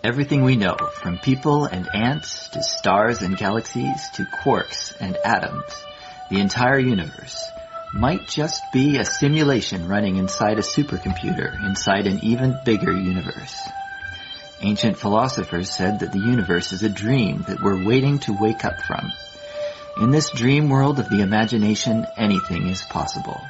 Everything we know, from people and ants to stars and galaxies to quarks and atoms, the entire universe, might just be a simulation running inside a supercomputer inside an even bigger universe. Ancient philosophers said that the universe is a dream that we're waiting to wake up from. In this dream world of the imagination, anything is possible.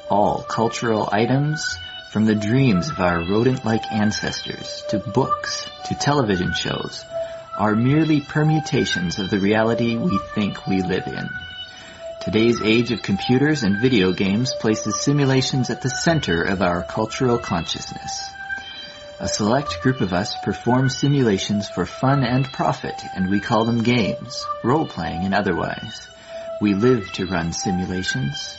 All cultural items, from the dreams of our rodent-like ancestors, to books, to television shows, are merely permutations of the reality we think we live in. Today's age of computers and video games places simulations at the center of our cultural consciousness. A select group of us perform simulations for fun and profit, and we call them games, role-playing and otherwise. We live to run simulations.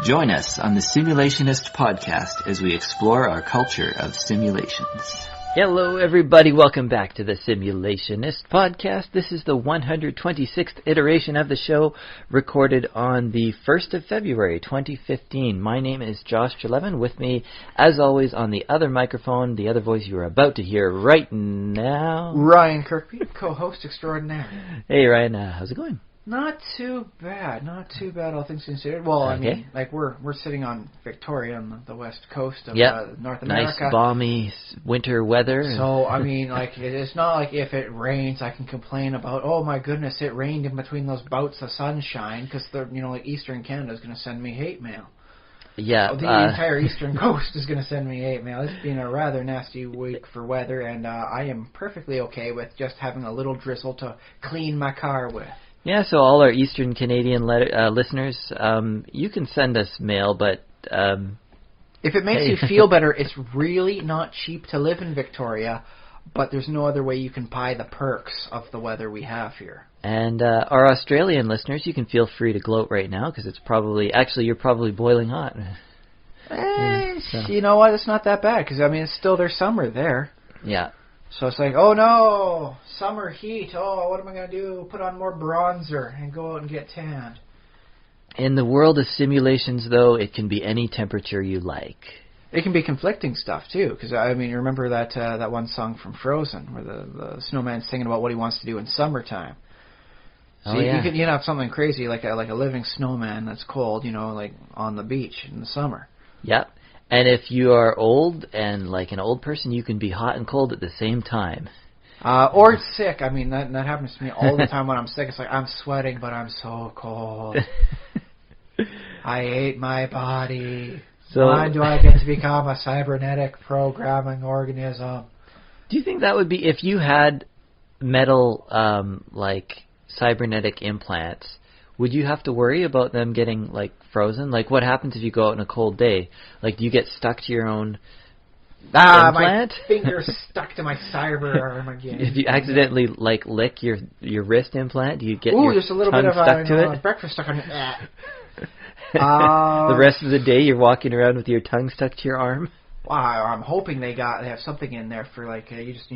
Join us on the Simulationist podcast as we explore our culture of simulations. Hello everybody, welcome back to the Simulationist podcast. This is the 126th iteration of the show, recorded on the 1st of February 2015. My name is Josh Chalevin. With me, as always, on the other microphone, the other voice you are about to hear right now, Ryan Kirkby, co-host extraordinaire. Hey Ryan, how's it going? Not too bad, all things considered. Well, I mean, like we're sitting on Victoria on the west coast of North America. Nice balmy winter weather. So, I mean, like it's not like if it rains I can complain about, oh my goodness, it rained in between those bouts of sunshine, because like Eastern Canada is going to send me hate mail. Yeah, the entire eastern coast is going to send me hate mail. It's been a rather nasty week for weather, and I am perfectly okay with just having a little drizzle to clean my car with. Yeah, so all our Eastern Canadian listeners, you can send us mail, but if it makes you feel better, it's really not cheap to live in Victoria, but there's no other way you can buy the perks of the weather we have here. And our Australian listeners, you can feel free to gloat right now, because it's probably, actually, you're probably boiling hot. So. You know what? It's not that bad, because, I mean, it's still their summer there. Yeah. So it's like, oh no, summer heat. Oh, what am I going to do? Put on more bronzer and go out and get tanned. In the world of simulations, though, it can be any temperature you like. It can be conflicting stuff, too. Because, I mean, you remember that one song from Frozen where the snowman's singing about what he wants to do in summertime. So you can have something crazy like a living snowman that's cold, like on the beach in the summer. Yep. And if you are old and like an old person, you can be hot and cold at the same time. Or sick. I mean, that happens to me all the time when I'm sick. It's like, I'm sweating, but I'm so cold. I hate my body. So, why do I get to become a cybernetic programming organism? Do you think that would be, if you had metal, like, cybernetic implants, would you have to worry about them getting, like, frozen? Like, what happens if you go out on a cold day? Like, do you get stuck to your own implant? My finger's stuck to my cyber arm again. If you accidentally, like, lick your wrist implant, do you get your there's a little tongue bit of stuck to it? Breakfast stuck on it. The rest of the day, you're walking around with your tongue stuck to your arm? Well, I'm hoping they have something in there for, like, you just,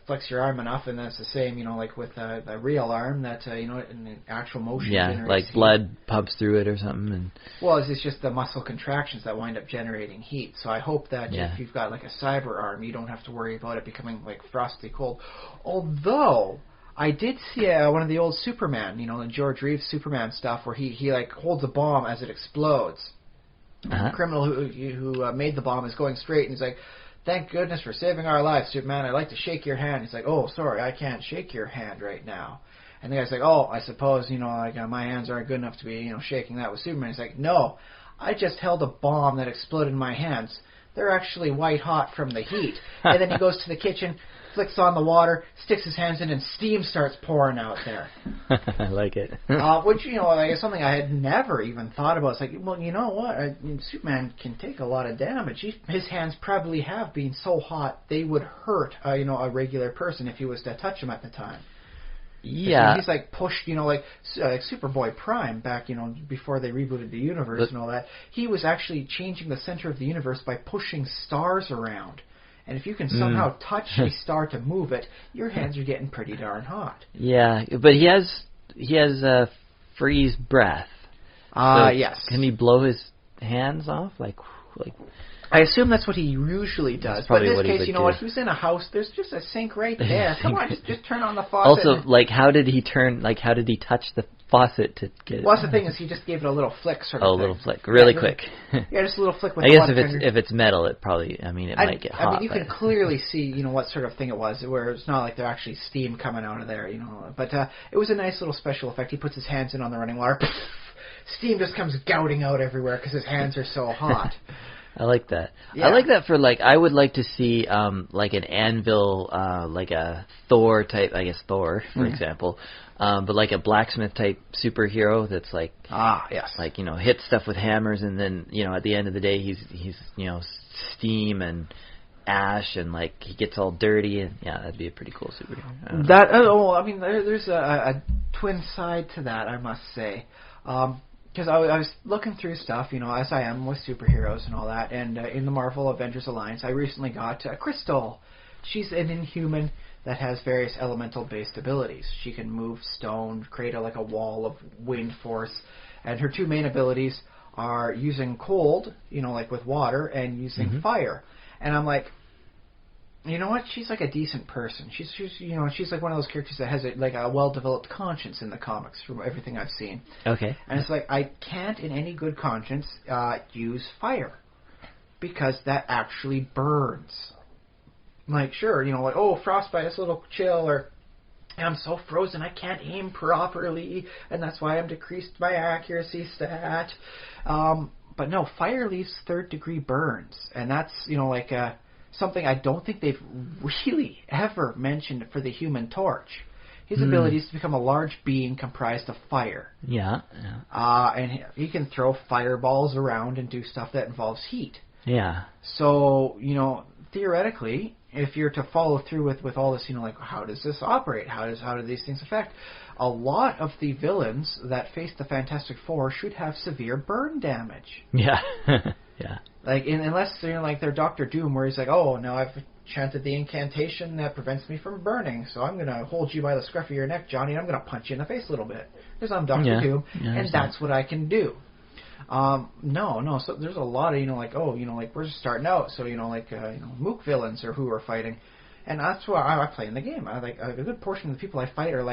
flex your arm enough, and that's the same, like with a real arm that, in actual motion. Yeah, like blood pumps through it or something. And well, it's just the muscle contractions that wind up generating heat. So I hope that if you've got, like, a cyber arm, you don't have to worry about it becoming, like, frosty cold. Although, I did see one of the old Superman, the George Reeves Superman stuff, where he like, holds a bomb as it explodes. The criminal who made the bomb is going straight, and he's like, thank goodness for saving our lives, Superman. I'd like to shake your hand. He's like, oh, sorry, I can't shake your hand right now. And the guy's like, oh, I suppose, my hands aren't good enough to be, shaking that with Superman. He's like, no, I just held a bomb that exploded in my hands. They're actually white hot from the heat. And then he goes to the kitchen, flicks on the water, sticks his hands in, and steam starts pouring out there. I like it. Which, like, is something I had never even thought about. It's like, well, you know what? Superman can take a lot of damage. His hands probably have been so hot they would hurt, a regular person if he was to touch them at the time. Yeah. He's like pushed, like Superboy Prime back, before they rebooted the universe and all that. He was actually changing the center of the universe by pushing stars around. And if you can somehow touch a star to move it, your hands are getting pretty darn hot. Yeah, but he has freeze breath. So yes. Can he blow his hands off? Like I assume that's what he usually does. But in this case, you know what? He was in a house. There's just a sink right there. Come on, just turn on the faucet. Also, how did he touch the faucet to get it? Well, that's the thing is he just gave it a little flick sort of thing. A little flick. Really quick. Yeah, just a little flick with I the guess water. if it's metal, it probably, it might get hot. You can clearly see, what sort of thing it was, where it's not like there's actually steam coming out of there, But it was a nice little special effect. He puts his hands in on the running water. Steam just comes gouting out everywhere because his hands are so hot. I like that. Yeah. I like that for I would like to see an anvil, like a Thor type, I guess Thor, for example, but like a blacksmith type superhero that's yes, hits stuff with hammers, and then at the end of the day he's steam and ash, and he gets all dirty, and that'd be a pretty cool superhero. There's a twin side to that, I must say. Because I was looking through stuff, as I am with superheroes and all that, and in the Marvel Avengers Alliance, I recently got Crystal. She's an Inhuman that has various elemental-based abilities. She can move stone, create a wall of wind force, and her two main abilities are using cold, with water, and using fire. And I'm like, you know what? She's a decent person. She's one of those characters that has a well-developed conscience in the comics from everything I've seen. Okay. And it's I can't in any good conscience use fire because that actually burns. Sure, frostbite is a little chill, or I'm so frozen I can't aim properly, and that's why I'm decreased my accuracy stat. But no, fire leaves third-degree burns, and that's something I don't think they've really ever mentioned for the Human Torch. His ability is to become a large being comprised of fire. Yeah. And he can throw fireballs around and do stuff that involves heat. Yeah. So, theoretically, if you're to follow through with all this, how does this operate? How do these things affect? A lot of the villains that face the Fantastic Four should have severe burn damage. Yeah. Yeah. Unless they're Doctor Doom, where he's now I've chanted the incantation that prevents me from burning, so I'm going to hold you by the scruff of your neck, Johnny, and I'm going to punch you in the face a little bit. Because I'm Doctor Doom, and that's what I can do. No, so there's a lot of, we're just starting out, so, mook villains or who are fighting. And that's why I play in the game. A good portion of the people I fight are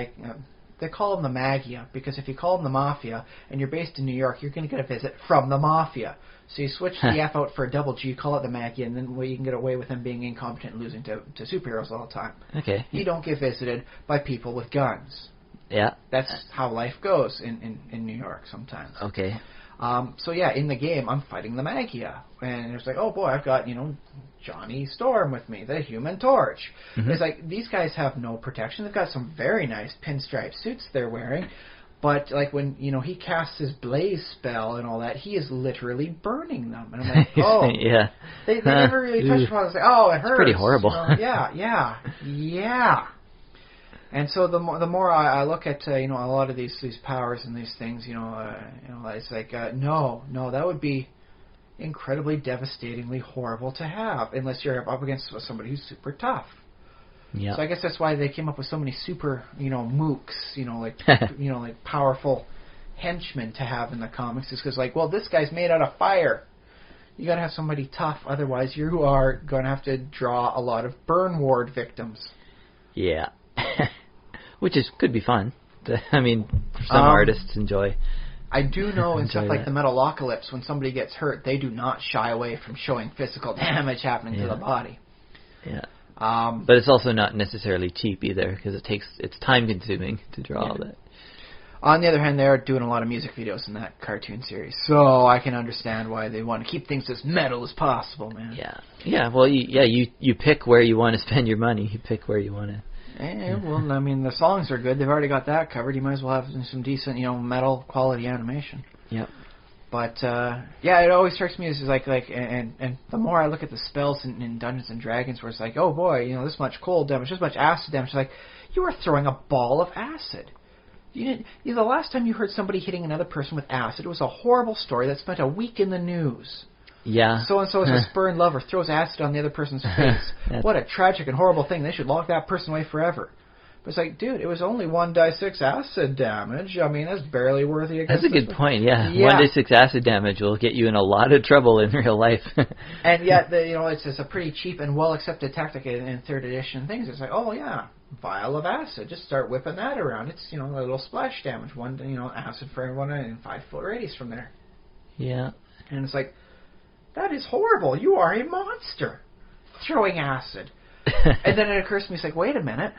they call them the Magia, because if you call them the Mafia, and you're based in New York, you're going to get a visit from the Mafia. So you switch the F out for a double G, call it the Magia, and then you can get away with them being incompetent and losing to superheroes all the time. Okay. You don't get visited by people with guns. Yeah. That's how life goes in New York sometimes. Okay. In the game, I'm fighting the Magia. And it's oh boy, I've got, Johnny Storm with me, the Human Torch. Mm-hmm. It's these guys have no protection. They've got some very nice pinstripe suits they're wearing. But, when, he casts his blaze spell and all that, he is literally burning them. And I'm oh. Yeah. They never really touch upon it. It hurts. It's pretty horrible. Yeah. And so the more I look at a lot of these powers and these things, it's no, that would be incredibly devastatingly horrible to have unless you're up against somebody who's super tough. Yeah. So I guess that's why they came up with so many super mooks, powerful henchmen to have in the comics. Is because this guy's made out of fire. You got to have somebody tough, otherwise you are going to have to draw a lot of burn ward victims. Yeah. Which could be fun. Some artists enjoy. I do know in stuff like the Metalocalypse, when somebody gets hurt, they do not shy away from showing physical damage happening to the body. Yeah. But it's also not necessarily cheap either, because it's time consuming to draw all that. On the other hand, they're doing a lot of music videos in that cartoon series, so I can understand why they want to keep things as metal as possible, man. Yeah. Yeah. Well, you pick where you want to spend your money. You pick where you want to. Well, the songs are good. They've already got that covered. You might as well have some decent, metal quality animation. Yep. But it always strikes me as and the more I look at the spells in Dungeons and Dragons, where it's oh boy, this much cold damage, this much acid damage, it's you are throwing a ball of acid. The last time you heard somebody hitting another person with acid, it was a horrible story that spent a week in the news. Yeah. So-and-so is a spurned lover, throws acid on the other person's face. What a tragic and horrible thing. They should lock that person away forever. But it's like, dude, it was only 1d6 acid damage. I mean, that's barely worthy against That's a good point, yeah. 1d6 acid damage will get you in a lot of trouble in real life. And yet, it's a pretty cheap and well-accepted tactic in 3rd edition things. It's like, oh, yeah, vial of acid. Just start whipping that around. It's, a little splash damage. Acid for everyone in 5-foot radius from there. Yeah. And it's like, that is horrible. You are a monster. Throwing acid. And then it occurs to me, it's like, wait a minute.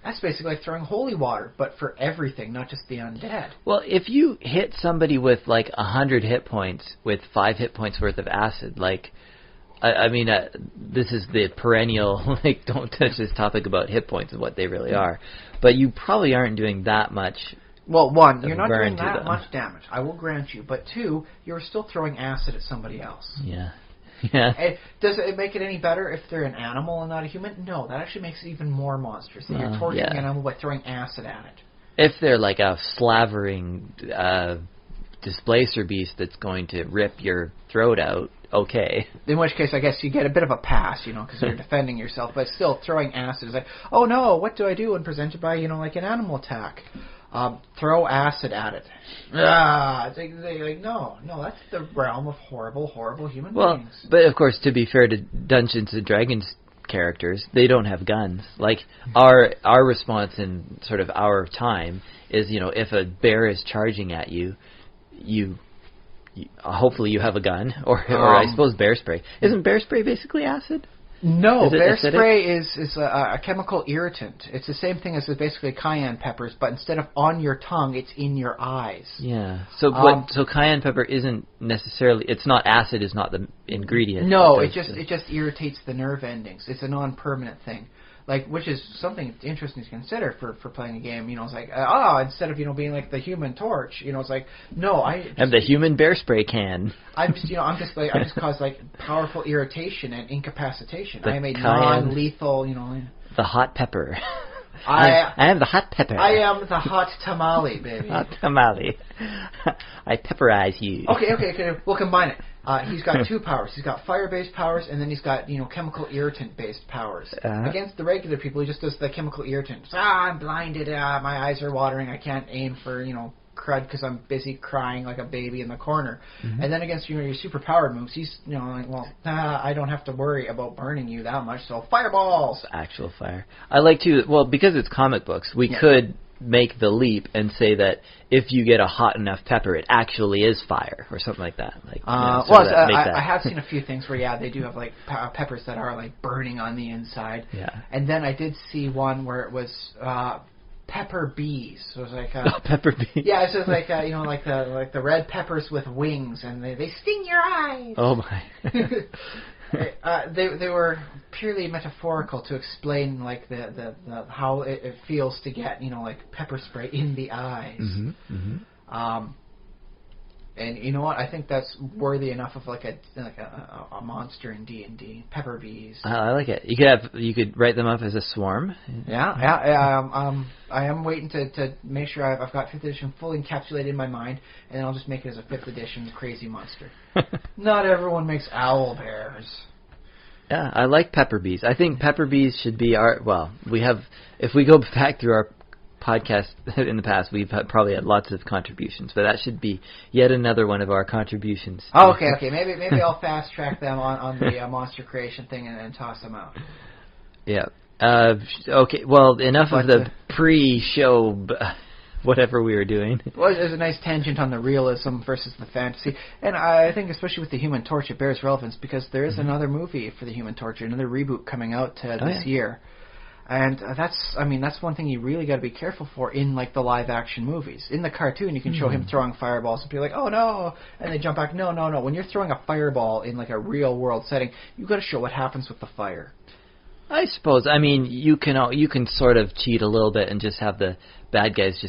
That's basically like throwing holy water, but for everything, not just the undead. Well, if you hit somebody with like 100 hit points with 5 hit points worth of acid, like, I mean, this is the perennial, like, don't touch this topic about hit points and what they really are. But you probably aren't doing that much. Well, 1, you're not doing that much damage, I will grant you. But 2, you're still throwing acid at somebody else. Yeah. Yeah. Does it make it any better if they're an animal and not a human? No, that actually makes it even more monstrous. You're torturing an animal by throwing acid at it. If they're like a slavering displacer beast that's going to rip your throat out, okay. In which case, I guess you get a bit of a pass, because you're defending yourself. But still, throwing acid is like, oh no, what do I do when presented by, like an animal attack? Throw acid at it. It's like, no, that's the realm of horrible, horrible human beings. But of course, to be fair to Dungeons and Dragons characters, they don't have guns. Like, our response in sort of our time is, if a bear is charging at you, hopefully you have a gun, or I suppose bear spray. Isn't bear spray basically acid? No, bear spray is a chemical irritant. It's the same thing as basically cayenne peppers, but instead of on your tongue, it's in your eyes. Yeah. So cayenne pepper isn't necessarily. It's not acid. Is not the ingredient. No, it just irritates the nerve endings. It's a non-permanent thing. Which is something interesting to consider for playing a game. It's like, instead of being like the Human Torch, it's like, no, I have the human bear spray can. I just cause like powerful irritation and incapacitation. I am a non-lethal, The hot pepper. I am the hot pepper. I am the hot tamale, baby. Hot tamale. I pepperize you. Okay. We'll combine it. He's got 2 powers. He's got fire-based powers, and then he's got, chemical irritant-based powers. Against the regular people, he just does the chemical irritant. I'm blinded. My eyes are watering. I can't aim for, crud because I'm busy crying like a baby in the corner. Mm-hmm. And then against your superpowered moves, he's, I don't have to worry about burning you that much, so fireballs! Actual fire. I like to, because it's comic books, we could make the leap and say that if you get a hot enough pepper, it actually is fire, or something like that. I have seen a few things where, they do have, like, peppers that are, like, burning on the inside. Yeah. And then I did see one where it was pepper bees. So it was like... pepper bees. Yeah, it's just like, like the red peppers with wings, and they sting your eyes. Oh, my. They were purely metaphorical to explain like the how it feels to get like pepper spray in the eyes. Mm-hmm, mm-hmm. And you know what? I think that's worthy enough of like a monster in D&D. Pepper bees. I like it. You could write them up as a swarm. Yeah. I am waiting to make sure I've got 5th edition fully encapsulated in my mind, and then I'll just make it as a 5th edition crazy monster. Not everyone makes owl bears. Yeah, I like pepper bees. I think pepper bees should be if we go back through our podcast in the past, we've probably had lots of contributions, but that should be yet another one of our contributions. Oh, okay. Maybe I'll fast track them on the monster creation thing and toss them out. Yeah. Okay. Well, enough of the pre-show whatever we were doing. Well, there's a nice tangent on the realism versus the fantasy, and I think especially with the Human Torch, it bears relevance because there is another movie for the Human Torch, another reboot coming out this year. And that's one thing you really got to be careful for in like the live action movies. In the cartoon, you can show him throwing fireballs and be like, "Oh no!" and they jump back. No. When you're throwing a fireball in like a real world setting, you got to show what happens with the fire. I suppose. I mean, you can sort of cheat a little bit and just have the bad guys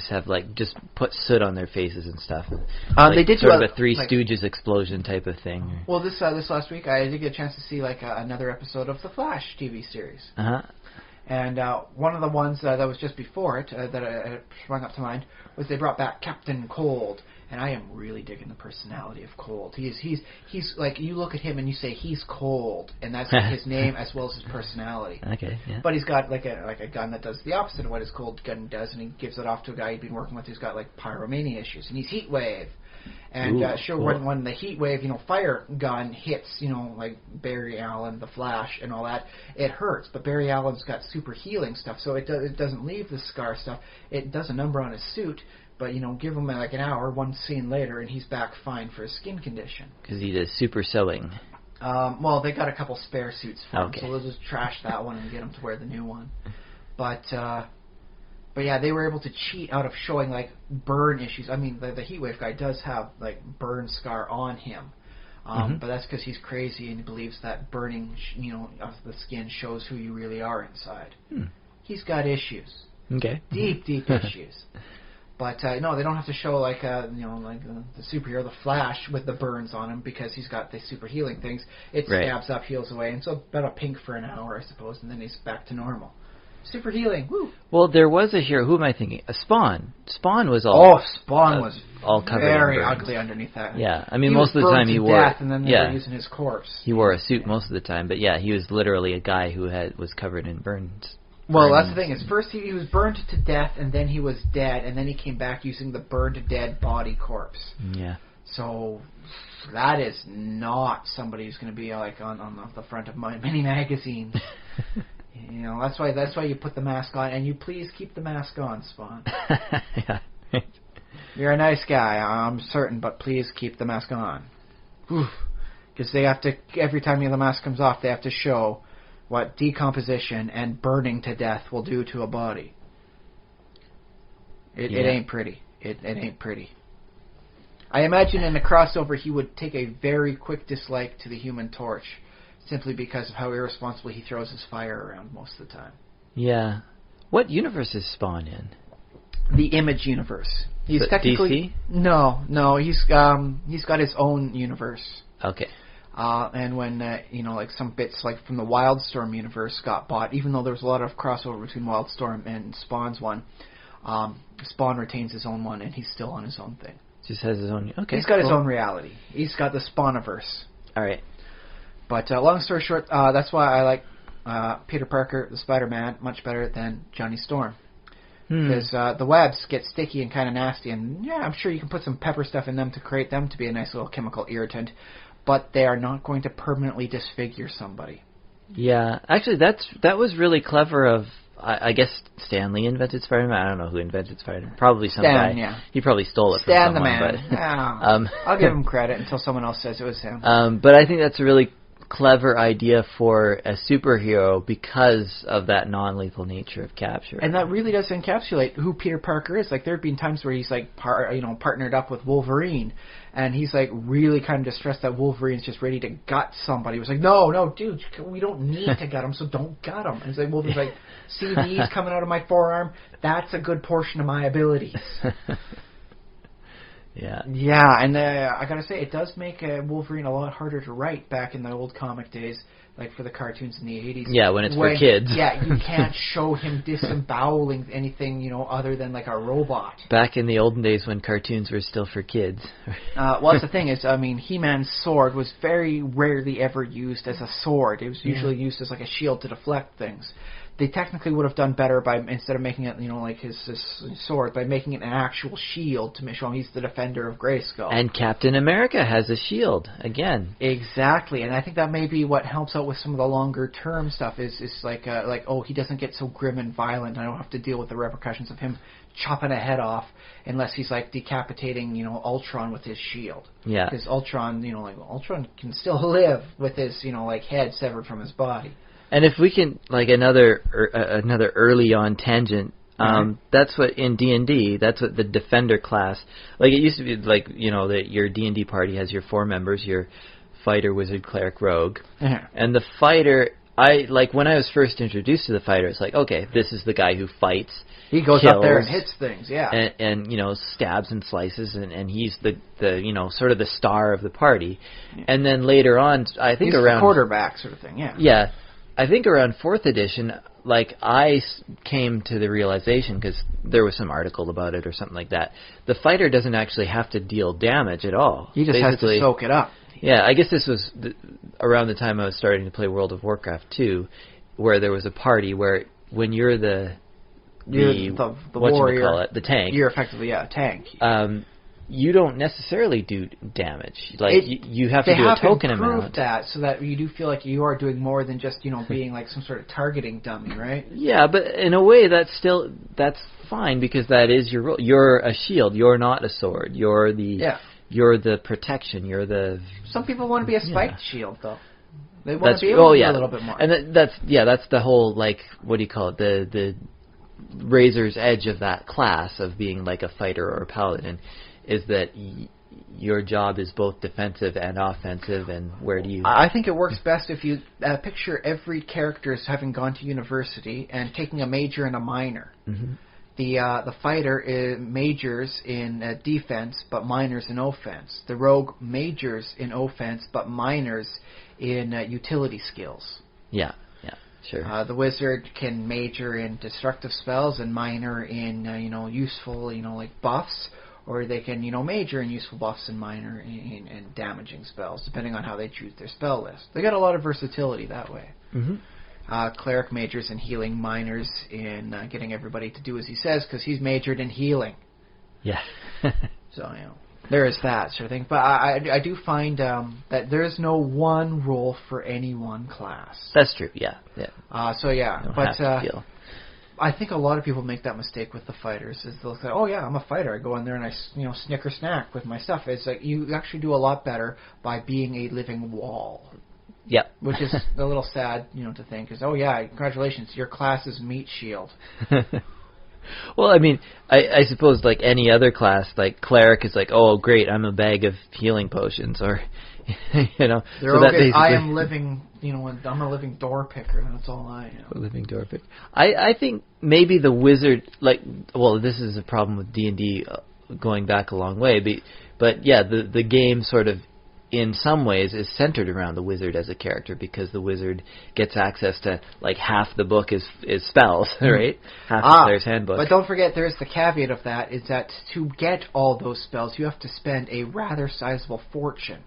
just put soot on their faces and stuff. They did sort of a Three Stooges explosion type of thing. Well, this last week I did get a chance to see like another episode of the Flash TV series. Uh-huh. And one of the ones that was just before it that sprung up to mind was they brought back Captain Cold. And I am really digging the personality of Cold. He's like, you look at him and you say he's cold, and that's his name as well as his personality. Okay, yeah. But he's got like a gun that does the opposite of what his cold gun does, and he gives it off to a guy he'd been working with who's got like pyromania issues, and he's heat wave. And cool. when the heat wave, fire gun hits, like Barry Allen, the Flash, and all that, it hurts. But Barry Allen's got super healing stuff, so it doesn't leave the scar stuff. It does a number on his suit. But, give him like an hour, one scene later, and he's back fine for his skin condition. Because he does super sewing. Well, they got a couple spare suits for him, okay. So they'll just trash that one and get him to wear the new one. But yeah, they were able to cheat out of showing, like, burn issues. I mean, the Heatwave guy does have, like, burn scar on him. But that's because he's crazy and he believes that burning, of the skin shows who you really are inside. He's got issues. Okay. Deep issues. But no, they don't have to show like the superhero, the Flash, with the burns on him because he's got the super healing things. It stabs up, heals away, and so about a pink for an hour, I suppose, and then he's back to normal. Super healing, woo! Well, there was a hero. Who am I thinking? A Spawn. Spawn was all. Spawn was all covered very in burns. ugly underneath that. Yeah, I mean most of the time he wore. Death, and then they were using his corpse. He wore a suit most of the time, but yeah, he was literally a guy who was covered in burns. Well, that's the thing. Is first he was burned to death, and then he was dead, and then he came back using the burned to dead body corpse. Yeah. So that is not somebody who's going to be like on the front of many magazines. That's why you put the mask on, and you please keep the mask on, Spawn. Yeah. You're a nice guy, I'm certain, but please keep the mask on. Because they have to, every time the mask comes off, they have to show what decomposition and burning to death will do to a body. It ain't pretty. It ain't pretty. I imagine in a crossover he would take a very quick dislike to the Human Torch, simply because of how irresponsible he throws his fire around most of the time. Yeah. What universe is Spawn in? The Image universe. He's technically DC? No. He's got his own universe. Okay. And when, like some bits like from the Wildstorm universe got bought, even though there was a lot of crossover between Wildstorm and Spawn's one, Spawn retains his own one, and he's still on his own thing. Just has his own... Okay. He's got his own reality. He's got the Spawniverse. All right. But long story short, that's why I like Peter Parker, the Spider-Man, much better than Johnny Storm. Because the webs get sticky and kind of nasty, and yeah, I'm sure you can put some pepper stuff in them to create them to be a nice little chemical irritant, but they are not going to permanently disfigure somebody. Yeah, actually, that was really clever of, I guess Stan Lee invented Spider-Man. I don't know who invented Spider-Man. Probably some guy. Yeah. He probably stole it Stan from someone. the man. I'll give him credit until someone else says it was him. But I think that's a really clever idea for a superhero because of that non-lethal nature of capture. And that really does encapsulate who Peter Parker is. Like, there have been times where he's like partnered up with Wolverine, and he's like really kind of distressed that Wolverine's just ready to gut somebody. He was like, no, dude, we don't need to gut him, so don't gut him. And it's like Wolverine's like, see these coming out of my forearm? That's a good portion of my abilities. Yeah. Yeah, and I gotta say, it does make Wolverine a lot harder to write back in the old comic days, like for the cartoons in the 80s. Yeah, when it's for kids. Yeah, you can't show him disemboweling anything, other than like a robot. Back in the olden days when cartoons were still for kids. Well, that's the thing is, I mean, He-Man's sword was very rarely ever used as a sword. It was usually used as like a shield to deflect things. They technically would have done better by, instead of making it, like his sword, by making it an actual shield to show him he's the defender of Grayskull. And Captain America has a shield, again. Exactly, and I think that may be what helps out with some of the longer term stuff is like, he doesn't get so grim and violent, and I don't have to deal with the repercussions of him chopping a head off unless he's like decapitating, Ultron with his shield. Yeah. Because Ultron, Ultron can still live with his, head severed from his body. And if we can, like another early on tangent, that's what in D&D, that's what the Defender class, like it used to be like, that your D&D party has your 4 members, your fighter, wizard, cleric, rogue. And the fighter, when I was first introduced to the fighter, it's like, okay, this is the guy who fights. He goes kills, up there and hits things, yeah. And stabs and slices, and he's the sort of the star of the party. Yeah. And then later on, I think he's around... the quarterback sort of thing, yeah. Yeah. I think around 4th edition, like I came to the realization, because there was some article about it or something like that, the fighter doesn't actually have to deal damage at all. He just has to soak it up. Yeah, I guess this was around the time I was starting to play World of Warcraft 2, where there was a party where when you're the warrior, the tank. You're effectively a tank. You don't necessarily do damage. Like you have to do a token amount. They have improved that so that you do feel like you are doing more than just being like some sort of targeting dummy, right? Yeah, but in a way that's fine because that is your role. You're a shield. You're not a sword. You're the protection. You're the. Some people want to be a spiked shield though. They want to be able to do a little bit more. And that's the whole like what do you call it? The razor's edge of that class of being like a fighter or a paladin. Is that your job is both defensive and offensive, and where do you... I think it works best if you picture every character as having gone to university and taking a major and a minor. Mm-hmm. The fighter majors in defense, but minors in offense. The rogue majors in offense, but minors in utility skills. Yeah, sure. The wizard can major in destructive spells and minor in useful like buffs. Or they can, major in useful buffs and minor in damaging spells, depending on how they choose their spell list. They got a lot of versatility that way. Mm-hmm. Cleric majors in healing, minors in getting everybody to do as he says, because he's majored in healing. Yeah. So, there is that sort of thing. But I do find that there is no one role for any one class. That's true, yeah. I think a lot of people make that mistake with the fighters. Is they'll say, "Oh yeah, I'm a fighter. I go in there and I snicker snack with my stuff." It's like you actually do a lot better by being a living wall. Yep. Which is a little sad, to think. Is congratulations, your class is meat shield. Well, I mean, I suppose like any other class, like cleric is like, oh great, I'm a bag of healing potions, or I am living. I'm a living door picker. That's all I am. A living door picker. I think maybe the wizard, this is a problem with D&D going back a long way, but yeah, the game sort of, in some ways, is centered around the wizard as a character because the wizard gets access to like half the book is spells, right? Half the player's handbook. But don't forget, there's the caveat of that is that to get all those spells, you have to spend a rather sizable fortune.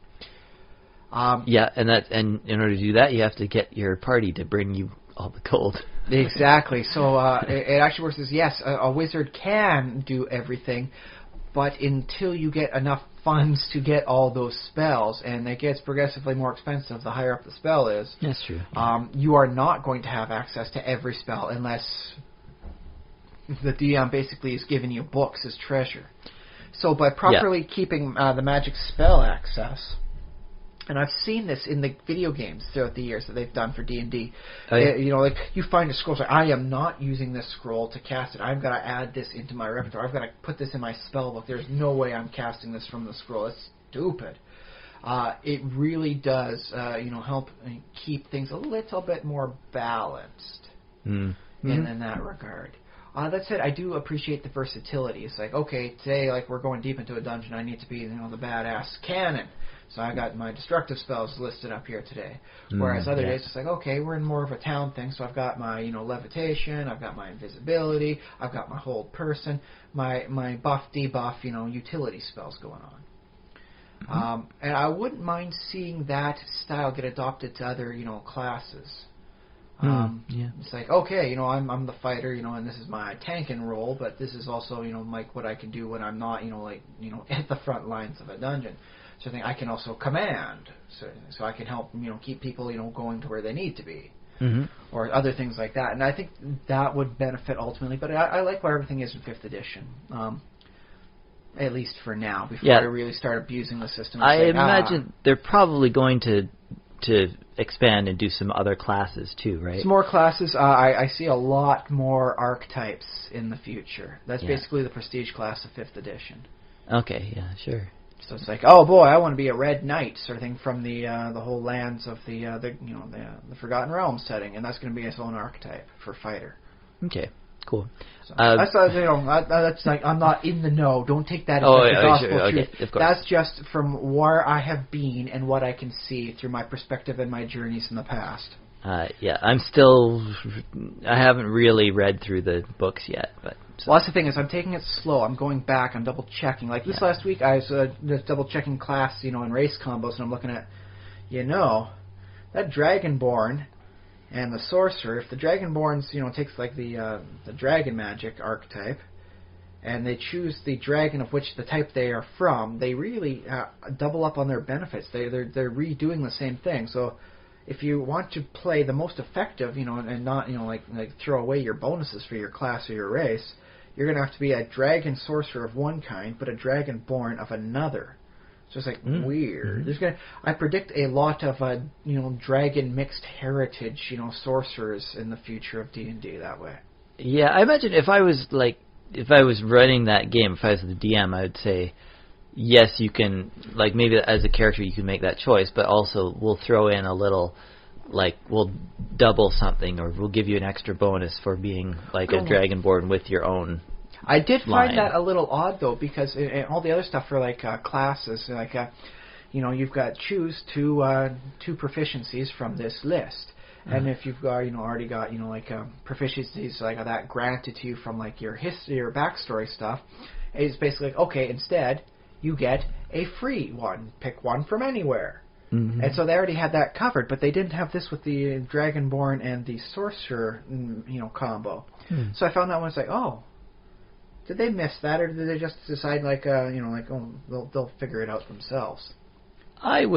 And in order to do that, you have to get your party to bring you all the gold. Exactly. So it actually works as, yes, a wizard can do everything, but until you get enough funds to get all those spells, and it gets progressively more expensive the higher up the spell is. That's true. You are not going to have access to every spell unless the DM basically is giving you books as treasure. So by properly keeping the magic spell access... And I've seen this in the video games throughout the years that they've done for D&D. Oh, yeah. Like you find a scroll, I am not using this scroll to cast it. I've got to add this into my repertoire. I've got to put this in my spell book. There's no way I'm casting this from the scroll. It's stupid. It really does, help keep things a little bit more balanced in that regard. That said, I do appreciate the versatility. It's like, okay, today, we're going deep into a dungeon. I need to be, the badass cannon. So I got my destructive spells listed up here today. Whereas other days it's like, okay, we're in more of a town thing, so I've got my, levitation, I've got my invisibility, I've got my hold person, my buff, debuff, utility spells going on. And I wouldn't mind seeing that style get adopted to other, classes. It's like, okay, I'm the fighter, and this is my tanking role, but this is also, what I can do when I'm not, at the front lines of a dungeon. So I can also command, so I can help, keep people, going to where they need to be, or other things like that. And I think that would benefit ultimately. But I like where everything is in 5th edition, at least for now, before I really start abusing the system. I imagine they're probably going to expand and do some other classes too, right? Some more classes. I see a lot more archetypes in the future. That's basically the prestige class of 5th edition. Okay, yeah, sure. So it's like, oh boy, I want to be a red knight, sort of thing, from the whole lands of the Forgotten Realms setting, and that's going to be its own archetype for fighter. Okay, cool. So that's like, I'm not in the know. Don't take that as the gospel truth. Okay, of course. That's just from where I have been and what I can see through my perspective and my journeys in the past. Yeah, I haven't really read through the books yet, but. Well, that's the thing is, I'm taking it slow. I'm going back. I'm double checking. Like this last week, I was just double checking class, in race combos, and I'm looking at, that Dragonborn and the Sorcerer. If the Dragonborn's, takes like the dragon magic archetype, and they choose the dragon of which the type they are from, they really double up on their benefits. They're redoing the same thing. So if you want to play the most effective, and not, like throw away your bonuses for your class or your race, you're going to have to be a dragon sorcerer of one kind, but a dragonborn of another. So it's like weird. Mm-hmm. I predict a lot of dragon mixed heritage, sorcerers in the future of D&D that way. Yeah, I imagine if I was running that game, if I was the DM, I would say, yes, you can, like maybe as a character you can make that choice, but also we'll throw in a little, like we'll double something, or we'll give you an extra bonus for being like a Dragonborn with your own. I did find that a little odd though, because in all the other stuff for like classes, like you've got choose two proficiencies from this list, and if you've got already got proficiencies like that granted to you from like your history or backstory stuff, it's basically like, okay, instead you get a free one. Pick one from anywhere. Mm-hmm. And so they already had that covered, but they didn't have this with the Dragonborn and the Sorcerer, combo. So I found that one, it's like, oh, did they miss that, or did they just decide they'll figure it out themselves? I'd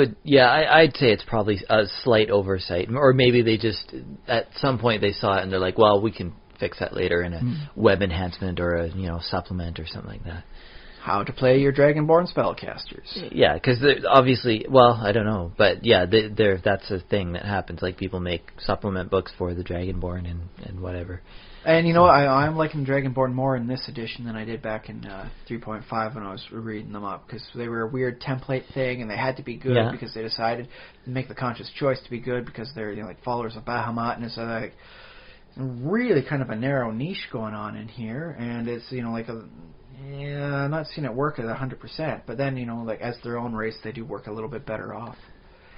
say it's probably a slight oversight, or maybe they just at some point they saw it and they're like, well, we can fix that later in a web enhancement or a supplement or something like that. How to play your Dragonborn spellcasters. Yeah, because obviously, well, I don't know, but yeah, that's a thing that happens. Like people make supplement books for the Dragonborn and whatever. And I'm liking Dragonborn more in this edition than I did back in 3.5 when I was reading them up, because they were a weird template thing, and they had to be good because they decided to make the conscious choice to be good because they're like followers of Bahamut, and it's like really kind of a narrow niche going on in here, and it's I'm not seeing it work at 100%, but then, like as their own race, they do work a little bit better off.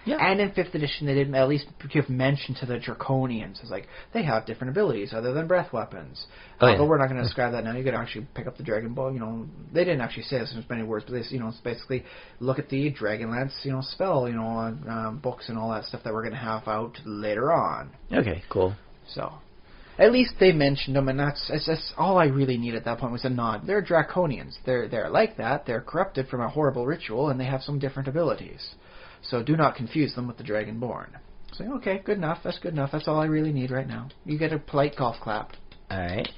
Yeah. And in 5th edition, they did at least give mention to the Draconians. It's like, they have different abilities other than breath weapons. But we're not going to describe that now. You could actually pick up the Dragon Ball, they didn't actually say this in as many words, but they, it's basically look at the Dragonlance, spell, books and all that stuff that we're going to have out later on. Okay, cool. So, at least they mentioned them, and that's all I really need at that point was a nod. They're Draconians. They're like that. They're corrupted from a horrible ritual, and they have some different abilities. So do not confuse them with the Dragonborn. So, okay, good enough. That's good enough. That's all I really need right now. You get a polite golf clap. All right.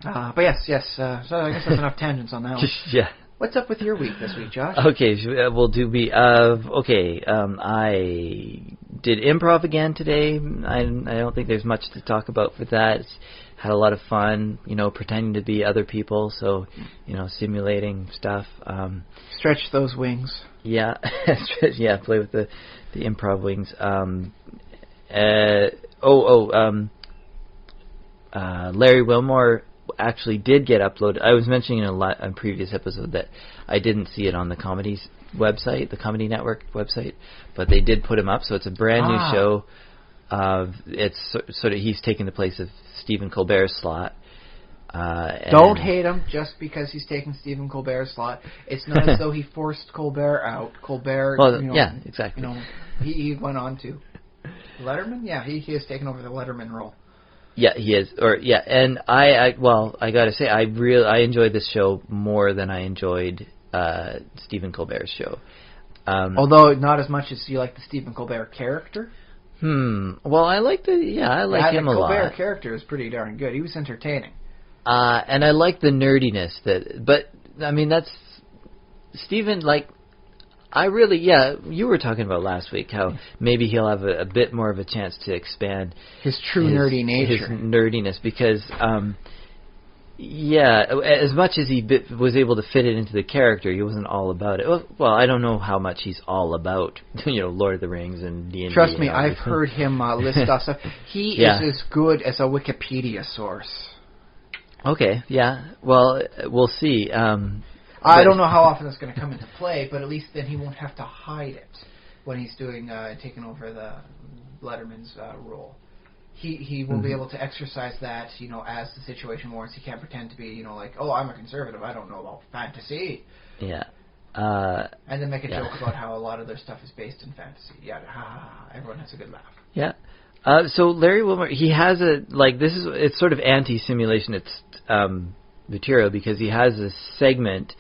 But yes. So I guess that's enough tangents on that one. Yeah. What's up with your week this week, Josh? Okay, we'll do I did improv again today. I don't think there's much to talk about for that. Had a lot of fun, pretending to be other people, so, simulating stuff. Stretch those wings. Yeah, play with the improv wings. Larry Wilmore actually did get uploaded. I was mentioning in a previous episode that I didn't see it on the Comedy's website, the Comedy Network website, but they did put him up, so it's a brand new show. It's sort of, he's taking the place of Stephen Colbert's slot. Don't hate him just because he's taking Stephen Colbert's slot. It's not as though he forced Colbert out. Colbert, yeah, exactly. He went on to Letterman. Yeah, he has taken over the Letterman role. Yeah, he is. And I gotta say, I enjoyed this show more than I enjoyed Stephen Colbert's show. Although not as much as you like the Stephen Colbert character. Well, I like him a lot. The Colbert character is pretty darn good. He was entertaining. And I like the nerdiness but I mean that's Stephen. Like, you were talking about last week how maybe he'll have a bit more of a chance to expand his true nerdy nature, his nerdiness, because as much as he was able to fit it into the character, he wasn't all about it. Well, I don't know how much he's all about, Lord of the Rings and D&D. Trust me, I've heard him list off stuff. He is as good as a Wikipedia source. Okay, yeah. Well, we'll see. I don't know how often it's going to come into play, but at least then he won't have to hide it. when he's doing taking over the Letterman's role. He will be able to exercise that, as the situation warrants. He can't pretend to be, like, oh, I'm a conservative, I don't know about fantasy. Yeah. And then make a joke about how a lot of their stuff is based in fantasy. Yeah, everyone has a good laugh. Yeah. So Larry Wilmore, he has it's sort of anti-simulationist material, because he has a segment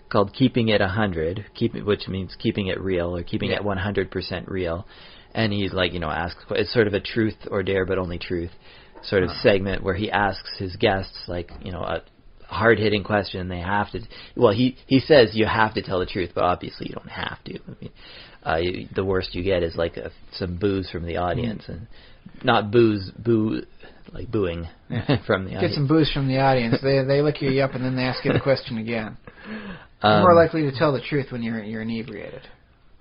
called Keeping It 100, which means keeping it real, or keeping it 100% real. And he's asks, it's sort of a truth or dare, but only truth sort of segment, where he asks his guests, a hard-hitting question, and they have to, he says you have to tell the truth, but obviously you don't have to. I mean, the worst you get is some boos from the audience, and not booing from the audience. Get some boos from the audience. They lick you up, and then they ask you the question again. You're more likely to tell the truth when you're inebriated.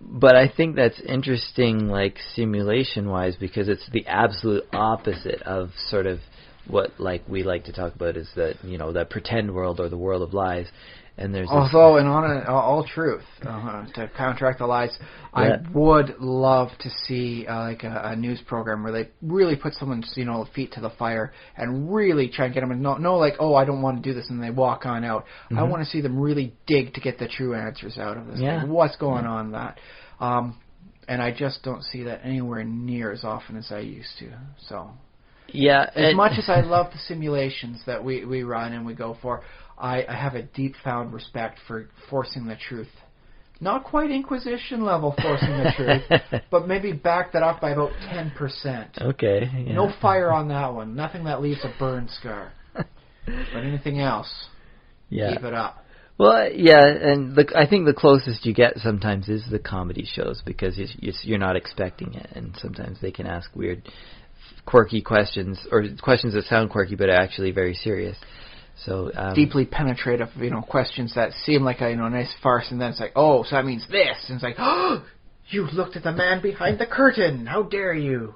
But I think that's interesting, simulation-wise, because it's the absolute opposite of sort of what we like to talk about is that pretend world, or the world of lies. And there's although, and on all truth, to counteract the lies, I would love to see a news program where they really put someone's feet to the fire and really try and get them to know oh, I don't want to do this, and they walk on out. Mm-hmm. I want to see them really dig to get the true answers out of this. Yeah. What's going on that? And I just don't see that anywhere near as often as I used to. So, yeah, as much as I love the simulations that we run and we go for, I have a deep found respect for forcing the truth. Not quite Inquisition level forcing the truth, but maybe back that up by about 10%. Okay. Yeah. No fire on that one. Nothing that leaves a burn scar. But anything else, keep it up. Well, yeah, and I think the closest you get sometimes is the comedy shows, because you're not expecting it, and sometimes they can ask weird, quirky questions, or questions that sound quirky but are actually very serious. So deeply penetrative, questions that seem like a nice farce, and then it's like, oh, so that means this, and it's like, oh, you looked at the man behind the curtain. How dare you?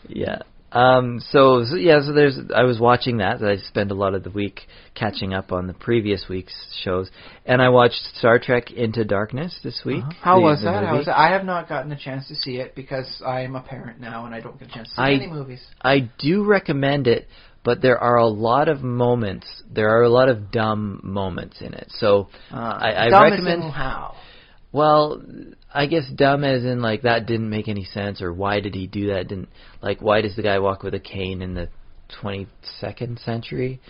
Yeah. So there's. I was watching that. I spent a lot of the week catching up on the previous week's shows, and I watched Star Trek Into Darkness this week. How was that? I have not gotten a chance to see it because I am a parent now, and I don't get a chance to see any movies. I do recommend it, but there are a lot of moments. There are a lot of dumb moments in it. So I recommend. As in how? Well, I guess dumb as in that didn't make any sense, or why did he do that? Why does the guy walk with a cane in the 22nd century?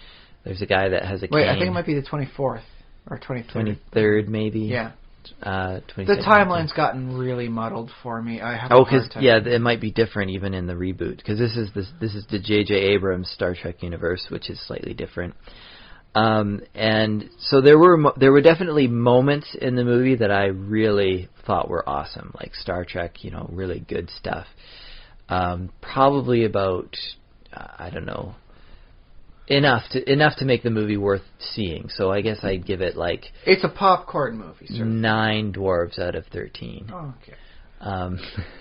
There's a guy that has a cane. Wait, I think it might be the 24th or 23rd. 23rd, maybe. Yeah. The timeline's gotten really muddled for me. I have a hard time. It might be different even in the reboot, because this is the J.J. Abrams Star Trek universe, which is slightly different. And so there were definitely moments in the movie that I really thought were awesome, like Star Trek, really good stuff. Probably about, I don't know, enough to make the movie worth seeing. So I guess I'd give it it's a popcorn movie, sir. 9 dwarves out of 13. Oh, okay.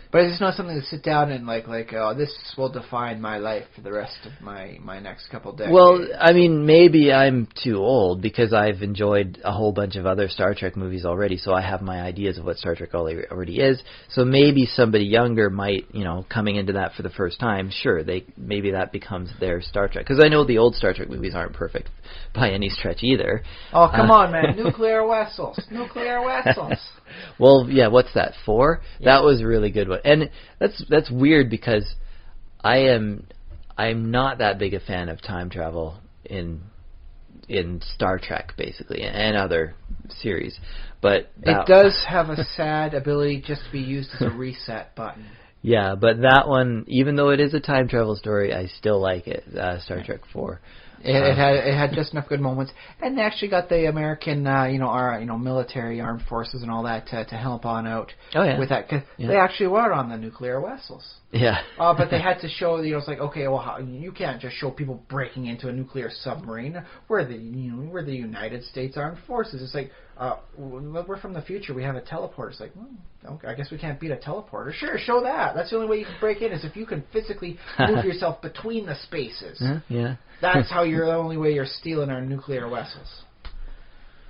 But it's not something to sit down and oh, this will define my life for the rest of my next couple decades. Well, I mean, maybe I'm too old, because I've enjoyed a whole bunch of other Star Trek movies already, so I have my ideas of what Star Trek already is. So maybe somebody younger might, coming into that for the first time, sure, maybe that becomes their Star Trek. Because I know the old Star Trek movies aren't perfect by any stretch either. Oh, come on, man. Nuclear vessels. Nuclear vessels. Well, yeah, what's that, 4? Yeah. That was a really good one. And that's weird, because I'm not that big a fan of time travel in Star Trek, basically, and other series. But it does have a sad ability just to be used as a reset button. Yeah, but that one, even though it is a time travel story, I still like it, Star Trek 4. It had just enough good moments, and they actually got the American, our military armed forces and all that to help on out with that. Cause they actually were on the nuclear vessels. Yeah. But they had to show, it's like, okay, well, you can't just show people breaking into a nuclear submarine. We're the United States Armed Forces. It's like, we're from the future. We have a teleporter. It's like, okay, I guess we can't beat a teleporter. Sure, show that. That's the only way you can break in, is if you can physically move yourself between the spaces. Yeah. That's how the only way you're stealing our nuclear vessels.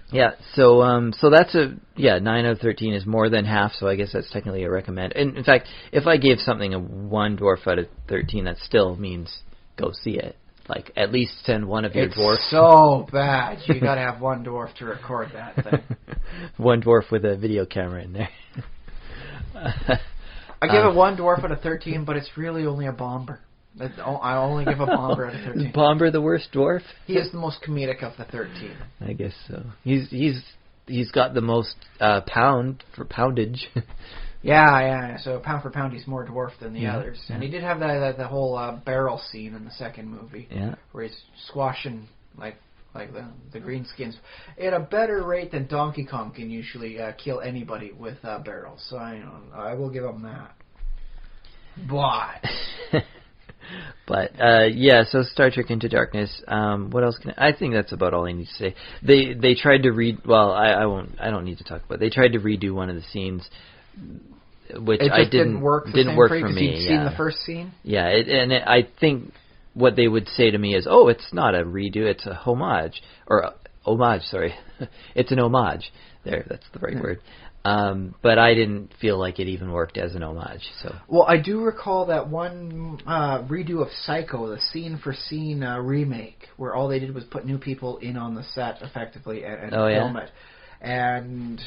Yeah, so that's 9 out of 13 is more than half, so I guess that's technically a recommend. And in fact, if I gave something a 1 dwarf out of 13, that still means go see it. Like, at least send one of your dwarfs. It's so bad. You gotta have one dwarf to record that thing. One dwarf with a video camera in there. I give it 1 dwarf out of 13, but it's really only a bomber. I only give a bomber out of 13. Is Bomber the worst dwarf? He is the most comedic of the 13. I guess so. He's got the most pound for poundage. Yeah. So pound for pound, he's more dwarf than the others. Yeah. And he did have the whole barrel scene in the second movie, where he's squashing like the greenskins at a better rate than Donkey Kong can usually kill anybody with barrels. So I will give him that. But so Star Trek Into Darkness. What else I think that's about all I need to say. They tried to I don't need to talk about it. They tried to redo one of the scenes, which it didn't work for me. You've seen the first scene? Yeah, I think what they would say to me is, "Oh, it's not a redo, it's a homage homage, sorry. It's an homage." There, that's the right word. But I didn't feel like it even worked as an homage. So. Well, I do recall that one redo of Psycho, the scene-for-scene remake, where all they did was put new people in on the set, effectively, and film it. And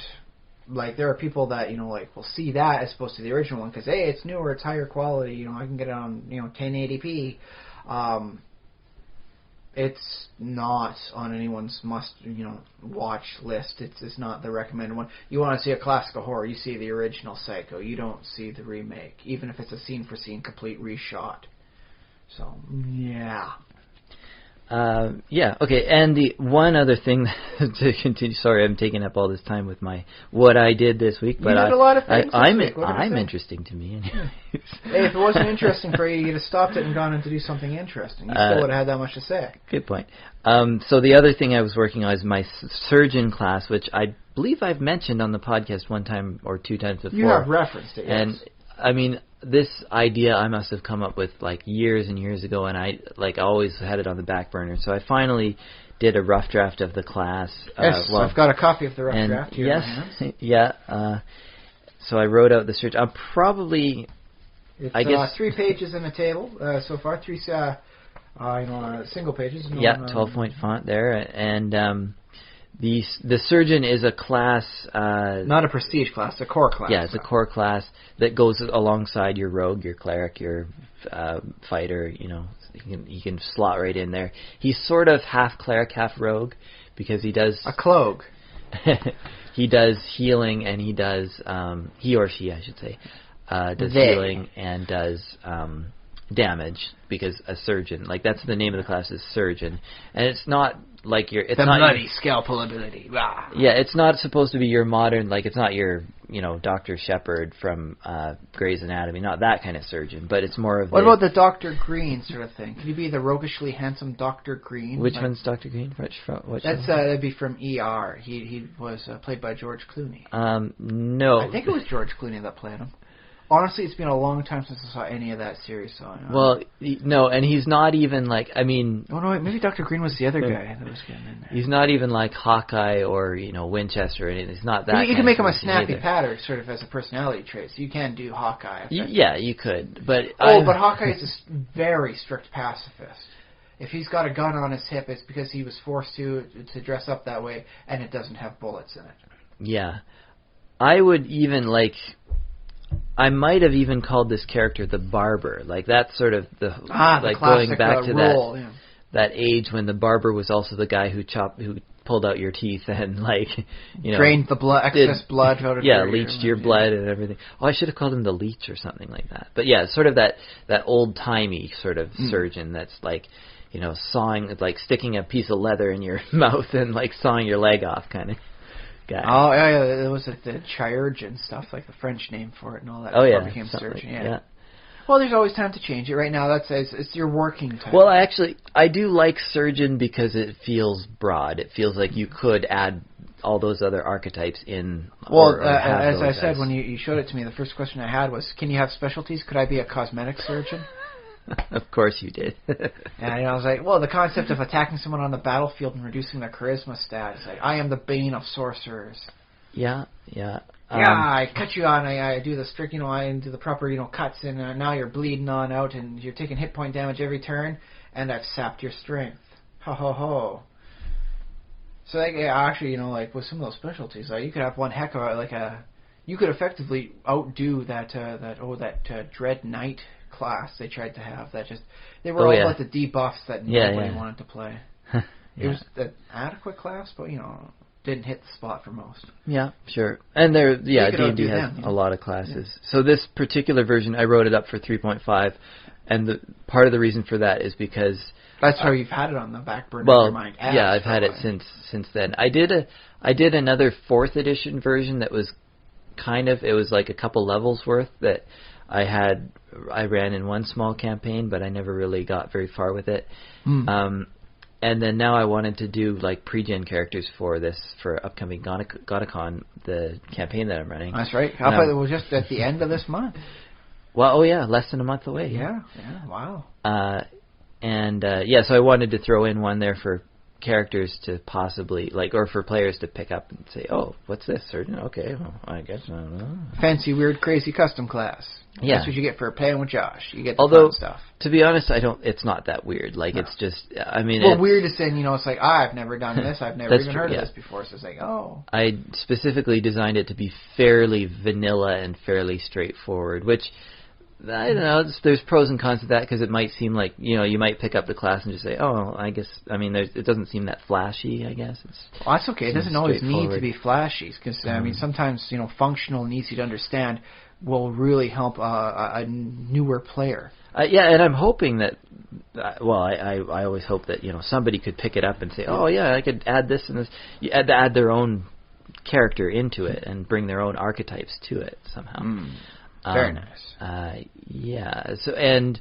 there are people that will see that as opposed to the original one because hey, it's newer, it's higher quality. I can get it on 1080p. It's not on anyone's watch list. It's not the recommended one. You want to see a classical horror, you see the original Psycho. You don't see the remake, even if it's a scene-for-scene complete reshot. So, yeah. Okay, and the one other thing to continue, sorry I'm taking up all this time with what I did this week, but you did a lot of things this week. I'm interesting to me. Hey, if it wasn't interesting for you, you'd have stopped it and gone in to do something interesting. You still would have had that much to say. Good point. So the other thing I was working on is my surgeon class, which I believe I've mentioned on the podcast one time or 2 times before. You have referenced it, yes. And, I mean, this idea I must have come up with years and years ago, and I always had it on the back burner. So I finally did a rough draft of the class. Yes, I've got a copy of the rough draft here in my hands. Yeah. So I wrote out the search. I'm probably, I guess 3 pages in a table so far. 3 single pages. 12-point font there, and the surgeon is a class... not a prestige class, a core class. Yeah, it's a core class that goes alongside your rogue, your cleric, your fighter, he can slot right in there. He's sort of half cleric, half rogue, because he does... A cloak. He does healing, and he does... he or she, I should say, does healing and does... damage, because a surgeon, that's the name of the class, is surgeon, and it's not like it's the not bloody scalpel ability. Rah. Yeah, it's not supposed to be your modern, it's not your Dr. Shepard from Grey's Anatomy, not that kind of surgeon, but it's more of what about the Dr. Green sort of thing? Could you be the roguishly handsome Dr. Green? Which one's Dr. Green? That'd be from ER. He was played by George Clooney. No, I think it was George Clooney that played him. Honestly, it's been a long time since I saw any of that series. So well, no, and he's not even Oh no, wait, maybe Dr. Green was the other guy that was getting in there. He's not even like Hawkeye or Winchester or anything. It's not that. You can make him a snappy patter, sort of as a personality trait. So you can do Hawkeye. Yeah, you could, but but Hawkeye is a very strict pacifist. If he's got a gun on his hip, it's because he was forced to dress up that way, and it doesn't have bullets in it. Yeah, I would even I might have even called this character the barber. That's sort of the classic, going back to role, that age when the barber was also the guy who pulled out your teeth and drained the blood, excess blood out of leached your blood and everything. Oh, I should have called him the leech or something like that. But yeah, sort of that old timey sort of surgeon that's sawing, sticking a piece of leather in your mouth and sawing your leg off kind of guy. Oh yeah, there was the chirurgeon stuff, the French name for it and all that. Oh yeah, became surgeon. Yeah. Well, there's always time to change it. Right now, it's your working time. Well, I do like surgeon because it feels broad. It feels like you could add all those other archetypes in. Well, as I said when you showed it to me, the first question I had was, can you have specialties? Could I be a cosmetic surgeon? Of course you did. And I was like, well, the concept of attacking someone on the battlefield and reducing their charisma stat is like, I am the bane of sorcerers. Yeah. I cut you on. I do the strict, I do the proper, cuts, and now you're bleeding on out, and you're taking hit point damage every turn, and I've sapped your strength. Ho ho ho. So actually, with some of those specialties, you could have one heck of you could effectively outdo that Dread Knight class they tried to have. They were all about the debuffs that nobody wanted to play. It was an adequate class, but didn't hit the spot for most. Yeah, sure. And D&D has a lot of classes. Yeah. So this particular version, I wrote it up for 3.5, and part of the reason for that is because that's how you've had it on the back burner of your mind. Yeah, I've had it since then. I did another 4th edition version that was it was like a couple levels worth that I ran in one small campaign, but I never really got very far with it. And then now I wanted to do pre-gen characters for upcoming Godicon, the campaign that I'm running. That's right. How about it was just at the end of this month? Well, less than a month away. Yeah, wow. So I wanted to throw in one there for characters to possibly or for players to pick up and say, oh, what's this? Or okay, well, I guess I don't know. Fancy, weird, crazy custom class. Yeah. That's what you get for playing with Josh. You get the fun stuff. To be honest, it's not that weird. No. It's just, weird is saying, it's like, I've never done this. I've never even heard of this before. So it's like, oh. I specifically designed it to be fairly vanilla and fairly straightforward, which, I don't know, there's pros and cons to that because it might seem like, you might pick up the class and just say, oh, I guess, it doesn't seem that flashy, I guess. That's okay. It doesn't always need to be flashy because, sometimes, functional and easy to understand will really help a newer player. And I'm hoping that, I always hope that, somebody could pick it up and say, oh, yeah, I could add this and this. Add their own character into it and bring their own archetypes to it somehow. Very nice. So, and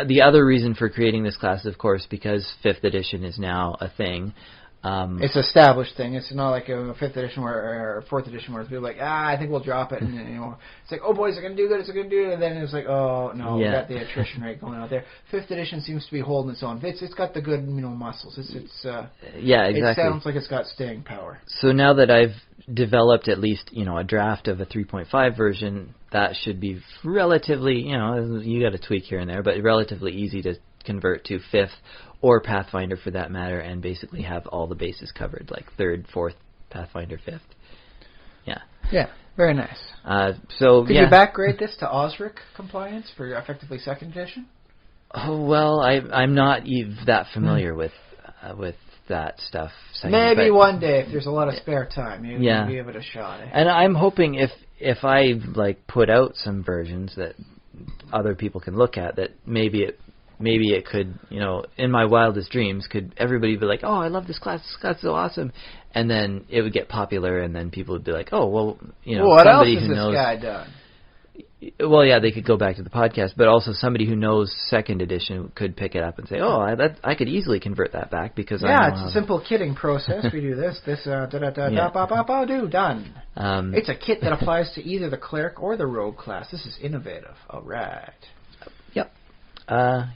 the other reason for creating this class, of course, because 5th edition is now a thing. It's an established thing. It's not like a 5th edition or 4th edition where people are like, I think we'll drop it. And it's like, oh, boys, it's going to do good. It's going to do good. And then it's like, oh, no, we got the attrition rate going out there. 5th edition seems to be holding its own. It's got the good, muscles. Exactly. It sounds like it's got staying power. So now that I've developed at least, a draft of a 3.5 version, that should be relatively, you got to tweak here and there, but relatively easy to convert to 5th or Pathfinder for that matter, and basically have all the bases covered, like 3rd, 4th, Pathfinder, 5th. Yeah. Yeah, very nice. Could you backgrade this to OSRIC compliance for effectively 2nd edition? Oh, well, I'm not that familiar with that stuff. Maybe one day, if there's a lot of spare time, maybe give it a shot. And I'm hoping if I put out some versions that other people can look at, that maybe it could, in my wildest dreams, could everybody be like, oh, I love this class is so awesome, and then it would get popular, and then people would be like, oh, well, what somebody else has this guy done? Well, yeah, they could go back to the podcast, but also somebody who knows 2nd edition could pick it up and say, oh, I could easily convert that back because I know it's a simple kitting process. We do this, done. It's a kit that applies to either the cleric or the rogue class. This is innovative. All right. Yep. I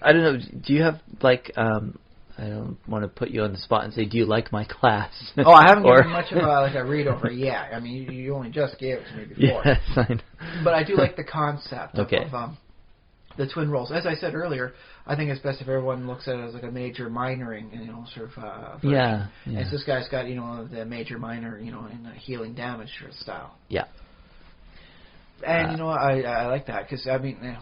don't know. Do you have I don't want to put you on the spot and say, do you like my class? Oh, I haven't given much of a read over yet. I mean, you only just gave it to me before. Yes, I know. But I do like the concept of the twin roles. As I said earlier, I think it's best if everyone looks at it as like a major minoring, sort of. Yeah. And so this guy's got the major minor, in a healing damage sort of style. Yeah. And I like that because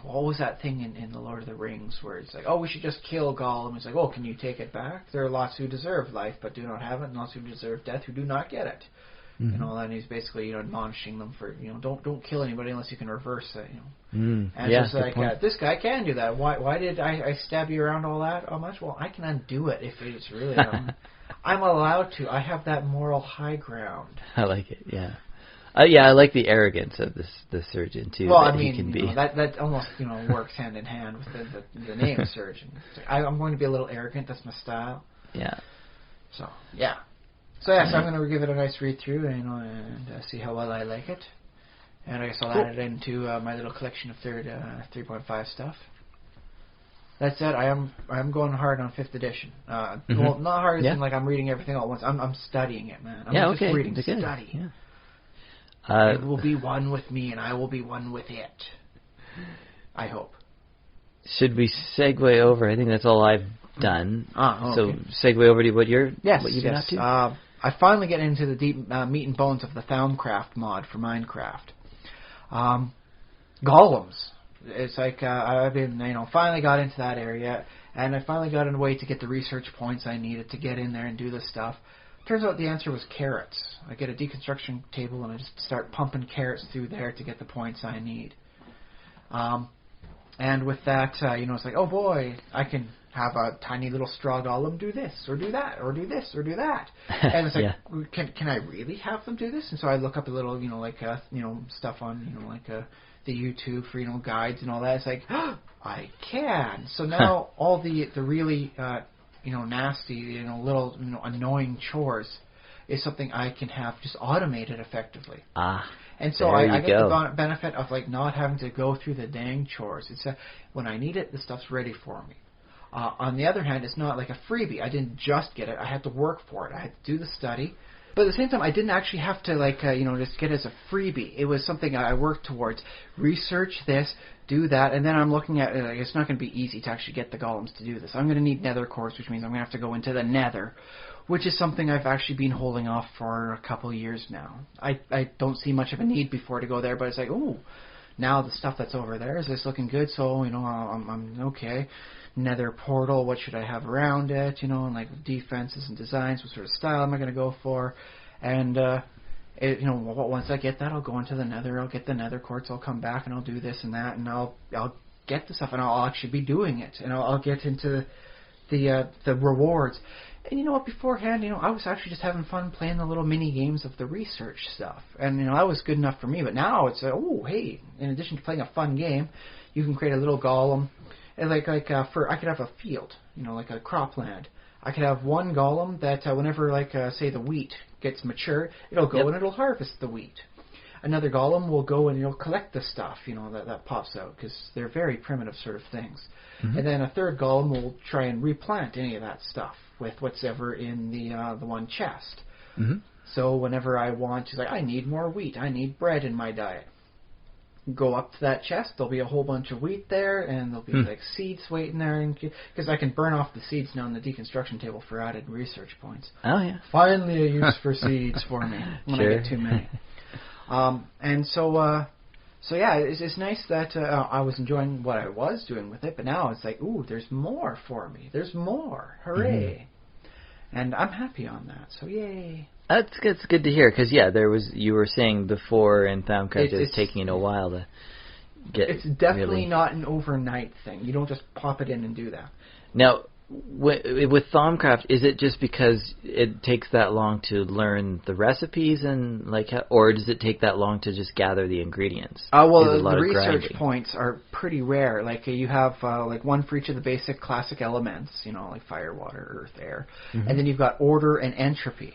what was that thing in the Lord of the Rings where it's like, oh, we should just kill Gollum? It's like, oh, can you take it back? There are lots who deserve life but do not have it, and lots who deserve death who do not get it. And all that. And he's basically admonishing them for don't kill anybody unless you can reverse it. And it's like this guy can do that. Why did I stab you around all that? Oh much? Well, I can undo it if it's really. I'm allowed to. I have that moral high ground. I like it. Yeah. I like the arrogance of the surgeon too. Well, he can be. That almost works hand in hand with the name surgeon. It's like, I'm going to be a little arrogant. That's my style. Yeah. So I'm going to give it a nice read through and see how well I like it. And I guess I'll add it into my little collection of 3.5 stuff. That's it. I'm going hard on Fifth Edition. Well, not hard as in like I'm reading everything all at once. I'm studying it, man. I'm just reading. Study. Yeah. It will be one with me, and I will be one with it. I hope. Should we segue over? I think that's all I've done. So segue over to what you've been up to. I finally get into the deep meat and bones of the Thaumcraft mod for Minecraft. Golems. It's like I've been, finally got into that area, and I finally got a way to get the research points I needed to get in there and do this stuff. Turns out the answer was carrots. I get a deconstruction table, and I just start pumping carrots through there to get the points I need. And with that, it's like, oh boy, I can have a tiny little straw golem do this, or do that, or do this, or do that. And it's like, can I really have them do this? And so I look up a little, stuff on, the YouTube for, guides and all that. It's like, I can. So now all the really, nasty, little, annoying chores is something I can have just automated effectively. And so I get the benefit of not having to go through the dang chores. It's when I need it, the stuff's ready for me. On the other hand, it's not like a freebie. I didn't just get it. I had to work for it. I had to do the study. But at the same time, I didn't actually have to just get it as a freebie. It was something I worked towards. Research this, do that, and then I'm looking at it's not going to be easy to actually get the golems to do this. I'm going to need nether cores, which means I'm going to have to go into the nether, which is something I've actually been holding off for a couple of years now. I don't see much of a need before to go there, but it's like, now the stuff that's over there, is this looking good? So, I'm okay. Nether portal, what should I have around it? And defenses and designs, what sort of style am I going to go for? And, once I get that, I'll go into the nether, I'll get the nether quartz, I'll come back and I'll do this and that, and I'll get the stuff, and I'll actually be doing it, and I'll get into the rewards. And you know what, beforehand, I was actually just having fun playing the little mini games of the research stuff. And, that was good enough for me. But now it's, hey, in addition to playing a fun game, you can create a little golem. And I could have a field, like a cropland. I could have one golem that whenever, say the wheat gets mature, it'll go and it'll harvest the wheat. Another golem will go and collect the stuff, that pops out, because they're very primitive sort of things. Mm-hmm. And then a third golem will try and replant any of that stuff with what's ever in the one chest. Mm-hmm. So whenever I want to, I need more wheat, I need bread in my diet. Go up to that chest, there'll be a whole bunch of wheat there, and there'll be seeds waiting there, because I can burn off the seeds now on the deconstruction table for added research points. Oh yeah. Finally a use for seeds for me when I get too many. And so yeah, it's nice that I was enjoying what I was doing with it, but now it's like, there's more for me. There's more. Hooray. Mm-hmm. And I'm happy on that, so yay. That's good to hear, because, you were saying before in Thaumcraft it was taking a while to get. It's definitely not an overnight thing. You don't just pop it in and do that. Now, with Thaumcraft, is it just because it takes that long to learn the recipes and or does it take that long to just gather the ingredients? Well, the research points are pretty rare. You have one for each of the basic classic elements, like fire, water, earth, air, and then you've got order and entropy.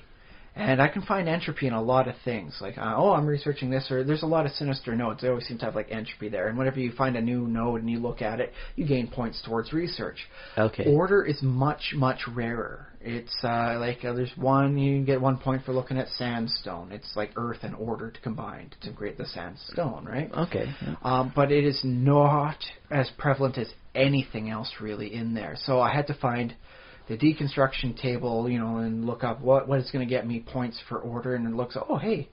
And I can find entropy in a lot of things. I'm researching this, or there's a lot of sinister nodes. They always seem to have entropy there. And whenever you find a new node and you look at it, you gain points towards research. Okay. Order is much, much rarer. It's there's one, you get 1 point for looking at sandstone. It's earth and order combined to create the sandstone, right? Okay. Yeah. But it is not as prevalent as anything else really in there. So I had to find the deconstruction table, and look up what is going to get me points for order, and it looks, hey,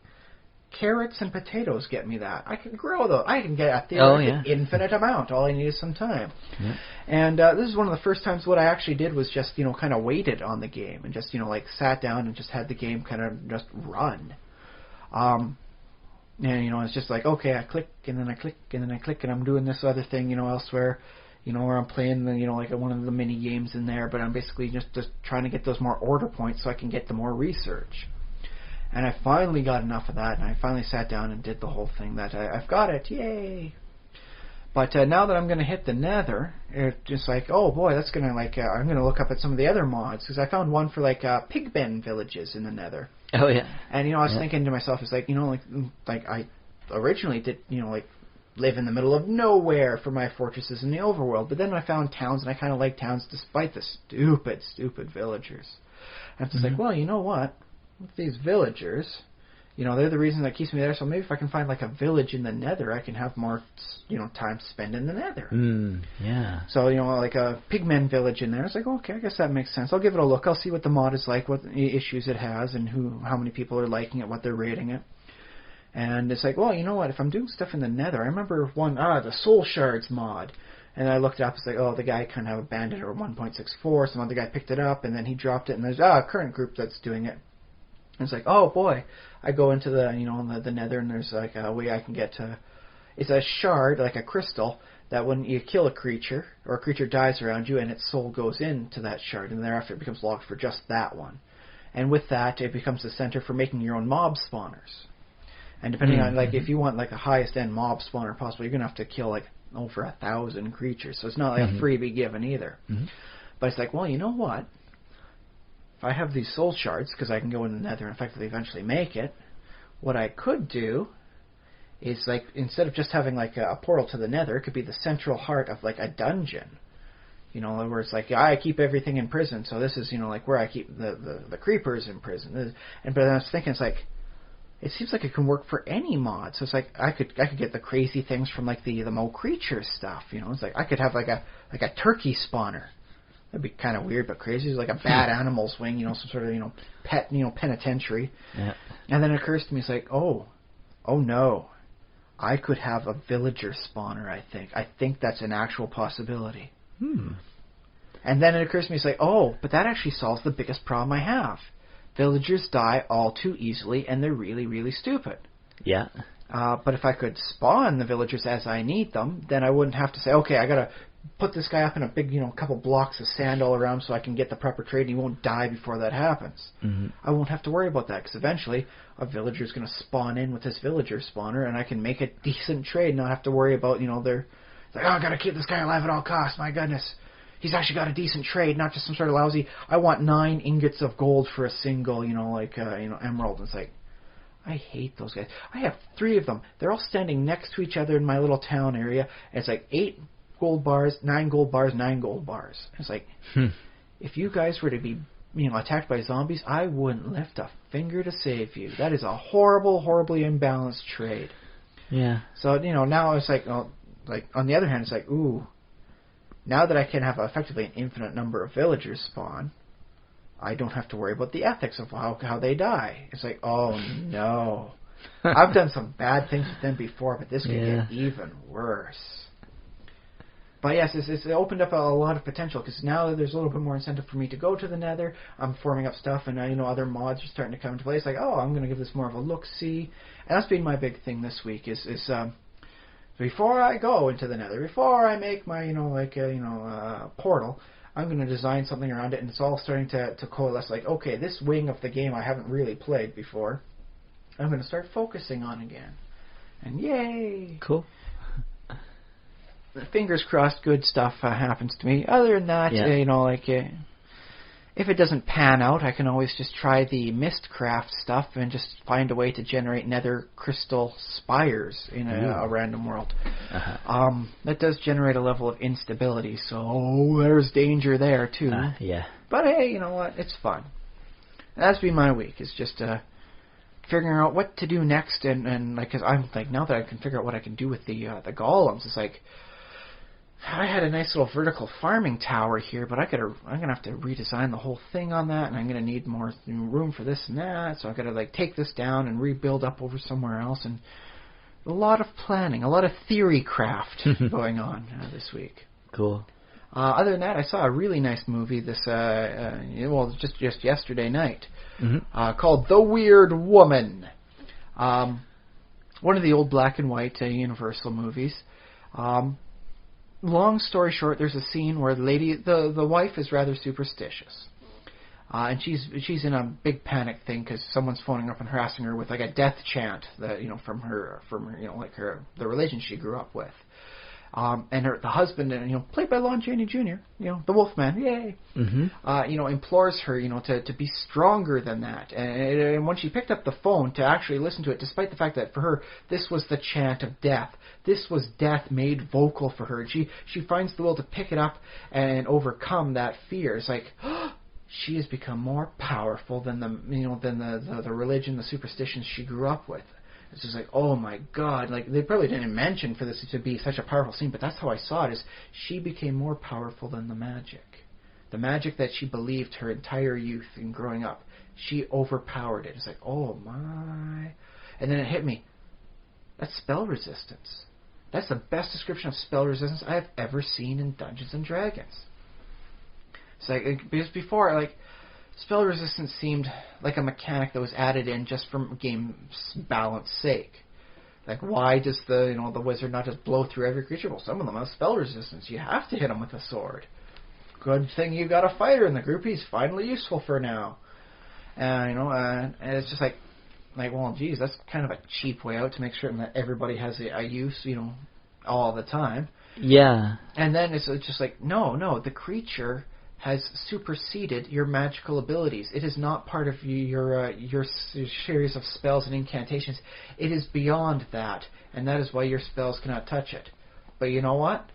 carrots and potatoes get me that. I can grow those. I can get a theoretic infinite amount. All I need is some time. Yeah. And this is one of the first times what I actually did was just, kind of waited on the game and just, sat down and just had the game kind of just run. And, it's just okay, I click, and then I click, and then I click, and I'm doing this other thing, elsewhere. Where I'm playing, one of the mini games in there, but I'm basically just trying to get those more order points so I can get the more research. And I finally got enough of that, and I finally sat down and did the whole thing that I've got it, yay! But now that I'm going to hit the nether, it's just oh boy, that's going to I'm going to look up at some of the other mods, because I found one for pigben villages in the nether. Oh yeah. And I was thinking to myself, it's I originally did, like, live in the middle of nowhere for my fortresses in the overworld. But then I found towns, and I kind of like towns despite the stupid villagers. And I'm just like, well, you know what? With these villagers, they're the reason that keeps me there. So maybe if I can find like a village in the Nether, I can have more, time to spend in the Nether. Yeah. So, like a pigmen village in there. It's like, okay, I guess that makes sense. I'll give it a look. I'll see what the mod is like, what issues it has, and how many people are liking it, what they're rating it. And it's like, well, you know what? If I'm doing stuff in the Nether, I remember the Soul Shards mod. And I looked it up. It's like, the guy kind of abandoned it at 1.64. Some other guy picked it up, and then he dropped it. And there's a current group that's doing it. And it's like, oh boy. I go into the the Nether, and there's like a way I can get to. It's a shard, like a crystal, that when you kill a creature or a creature dies around you, and its soul goes into that shard, and thereafter it becomes locked for just that one. And with that, it becomes the center for making your own mob spawners. And depending on, like, if you want, like, the highest-end mob spawner possible, you're going to have to kill, like, over 1,000 creatures. So it's not, like, a freebie given either. But it's like, well, you know what? If I have these soul shards, because I can go in the Nether and effectively eventually make it, what I could do is, like, instead of just having, like, a portal to the Nether, it could be the central heart of, like, a dungeon. Where it's like, I keep everything in prison, so this is, like, where I keep the creepers in prison. But I was thinking, it's like, it seems like it can work for any mod. So it's like I could get the crazy things from like the Mo Creature stuff. It's like I could have like a turkey spawner. That'd be kind of weird but crazy. It's like a bad animal's wing, some sort of pet, penitentiary. Yeah. And then it occurs to me, it's like, oh no, I could have a villager spawner. I think that's an actual possibility. And then it occurs to me, it's like, but that actually solves the biggest problem I have. Villagers die all too easily, and they're really, really stupid. Yeah. But if I could spawn the villagers as I need them, then I wouldn't have to say, okay, I gotta put this guy up in a big, couple blocks of sand all around so I can get the proper trade, and he won't die before that happens. I won't have to worry about that, because eventually a villager's going to spawn in with this villager spawner, and I can make a decent trade, not have to worry about, it's like, I gotta keep this guy alive at all costs, my goodness. He's actually got a decent trade, not just some sort of lousy, I want 9 ingots of gold for a single, emerald. And it's like, I hate those guys. I have 3 of them. They're all standing next to each other in my little town area. And it's like 8 gold bars, 9 gold bars, 9 gold bars. And it's like, if you guys were to be, attacked by zombies, I wouldn't lift a finger to save you. That is a horrible, horribly imbalanced trade. Yeah. So, now it's like, on the other hand, it's like, ooh. Now that I can have effectively an infinite number of villagers spawn, I don't have to worry about the ethics of how they die. It's like, oh no. I've done some bad things with them before, but this could get even worse. But yes, it's opened up a lot of potential, because now there's a little bit more incentive for me to go to the Nether. I'm forming up stuff, and other mods are starting to come into play. It's like, I'm going to give this more of a look-see. And that's been my big thing this week, is before I go into the Nether, before I make my, portal, I'm going to design something around it, and it's all starting to coalesce. Like, okay, this wing of the game I haven't really played before, I'm going to start focusing on again. And yay! Cool. Fingers crossed good stuff happens to me. Other than that, if it doesn't pan out, I can always just try the Mistcraft stuff and just find a way to generate nether crystal spires in a random world. That does generate a level of instability, so there's danger there too. Yeah. But hey, you know what? It's fun. That's been my week. It's just figuring out what to do next, and like, cause I'm like, now that I can figure out what I can do with the golems, it's like, I had a nice little vertical farming tower here, but I'm gonna have to redesign the whole thing on that, and I'm gonna need more room for this and that. So I gotta like take this down and rebuild up over somewhere else, and a lot of planning, a lot of theory craft going on this week. Cool. Other than that, I saw a really nice movie this just yesterday night, called The Weird Woman. One of the old black and white Universal movies. Long story short, there's a scene where the wife is rather superstitious, and she's in a big panic thing because someone's phoning up and harassing her with like a death chant that from her the religion she grew up with, And the husband, played by Lon Chaney Jr., the Wolfman, yay, implores her, to be stronger than that. And when she picked up the phone to actually listen to it, despite the fact that for her, this was the chant of death. This was death made vocal for her. And she finds the will to pick it up and overcome that fear. It's like, she has become more powerful than the religion, the superstitions she grew up with. It's just like, oh my God, like they probably didn't mention for this to be such a powerful scene, but that's how I saw it, is she became more powerful than the magic. The magic that she believed her entire youth and growing up, she overpowered it. It's like, oh my. And then it hit me. That's spell resistance. That's the best description of spell resistance I have ever seen in Dungeons & Dragons. It's like, because before, like, spell resistance seemed like a mechanic that was added in just for game balance sake. Like, why does the wizard not just blow through every creature? Well, some of them have spell resistance. You have to hit them with a sword. Good thing you got a fighter in the group. He's finally useful for now. And it's just like, well, geez, that's kind of a cheap way out to make certain that everybody has a use, all the time. Yeah. And then it's just like, no, the creature has superseded your magical abilities. It is not part of your series of spells and incantations. It is beyond that, and that is why your spells cannot touch it. But you know what?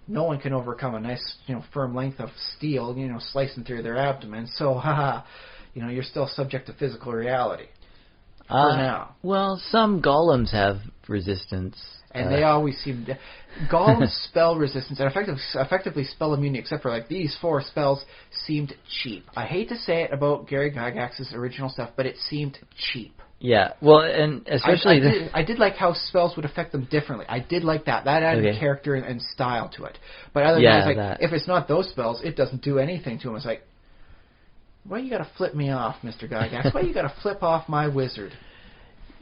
No one can overcome a nice, firm length of steel, slicing through their abdomen. So, you're still subject to physical reality. For now. Well, some golems have resistance. And they always seem to... Golem's spell resistance and effectively spell immunity, except for like these 4 spells, seemed cheap. I hate to say it about Gary Gygax's original stuff, but it seemed cheap. Yeah, well, and especially... I did like how spells would affect them differently. I did like that. That added character and style to it. But other than that, it's like, if it's not those spells, it doesn't do anything to them. It's like, why you gotta flip me off, Mr. Gygax? Why you gotta flip off my wizard?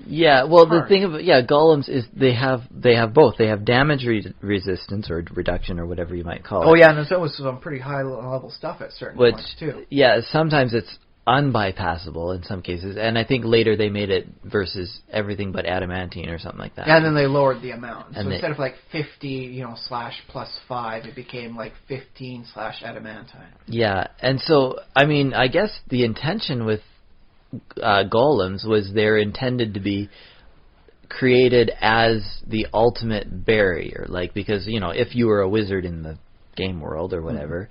Yeah, well, the thing about golems is they have both. They have damage resistance or reduction or whatever you might call it. Oh yeah, and that was some pretty high level stuff at certain points too. Yeah, sometimes it's unbypassable in some cases, and I think later they made it versus everything but adamantine or something like that. Yeah, and then they lowered the amount. So instead of like 50, slash plus 5, it became like 15 slash adamantine. Yeah, and so I mean, I guess the intention with golems was they're intended to be created as the ultimate barrier, like, because if you were a wizard in the game world or whatever,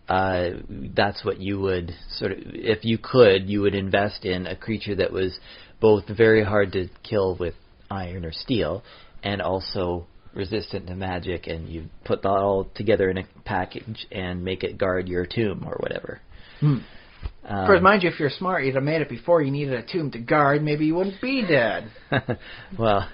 that's what you would sort of, if you could, you would invest in a creature that was both very hard to kill with iron or steel and also resistant to magic, and you put that all together in a package and make it guard your tomb or whatever. Of course, mind you, if you're smart, you'd have made it before you needed a tomb to guard. Maybe you wouldn't be dead. well,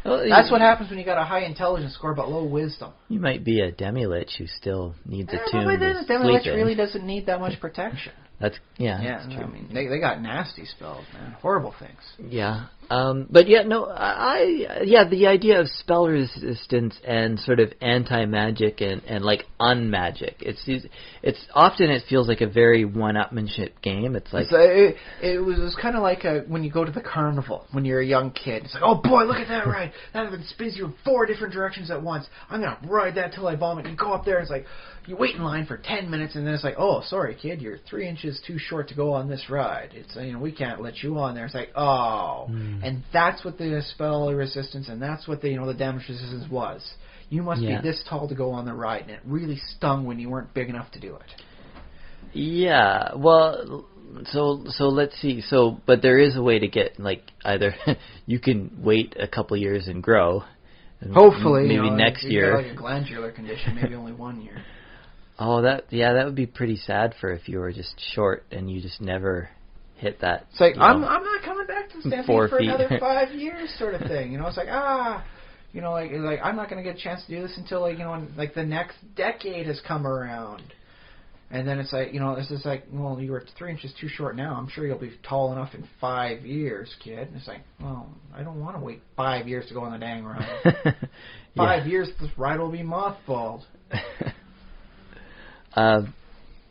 that's what happens when you got a high intelligence score but low wisdom. You might be a demi-lich who still needs a tomb to sleep in. Demi-lich really doesn't need that much protection. That's true. I mean, they got nasty spells, man. Horrible things. Yeah. But yeah, no, the idea of spell resistance and sort of anti-magic and like unmagic. It's often it feels like a very one-upmanship game. It's like it was kind of like when you go to the carnival when you're a young kid. It's like, oh boy, look at that ride! That even spins you in 4 different directions at once. I'm gonna ride that till I vomit. You go up there, and it's like you wait in line for 10 minutes, and then it's like, oh, sorry, kid, you're 3 inches too short to go on this ride. It's we can't let you on there. It's like, oh. And that's what the spell resistance and that's what the damage resistance was. You must be this tall to go on the ride, and it really stung when you weren't big enough to do it. Yeah, well, so let's see. But there is a way to get, like, either you can wait a couple of years and grow. And hopefully, maybe next year. Like a glandular condition, maybe only 1 year. Oh, that would be pretty sad for if you were just short and you just never hit that. It's like, I'm not coming back to Stampede for another 5 years, sort of thing. It's like, like I'm not going to get a chance to do this until like the next decade has come around. And then it's like, this is like, well, you were 3 inches too short now. I'm sure you'll be tall enough in 5 years, kid. And it's like, well, I don't want to wait 5 years to go on the dang ride. 5 years, this ride will be mothballed.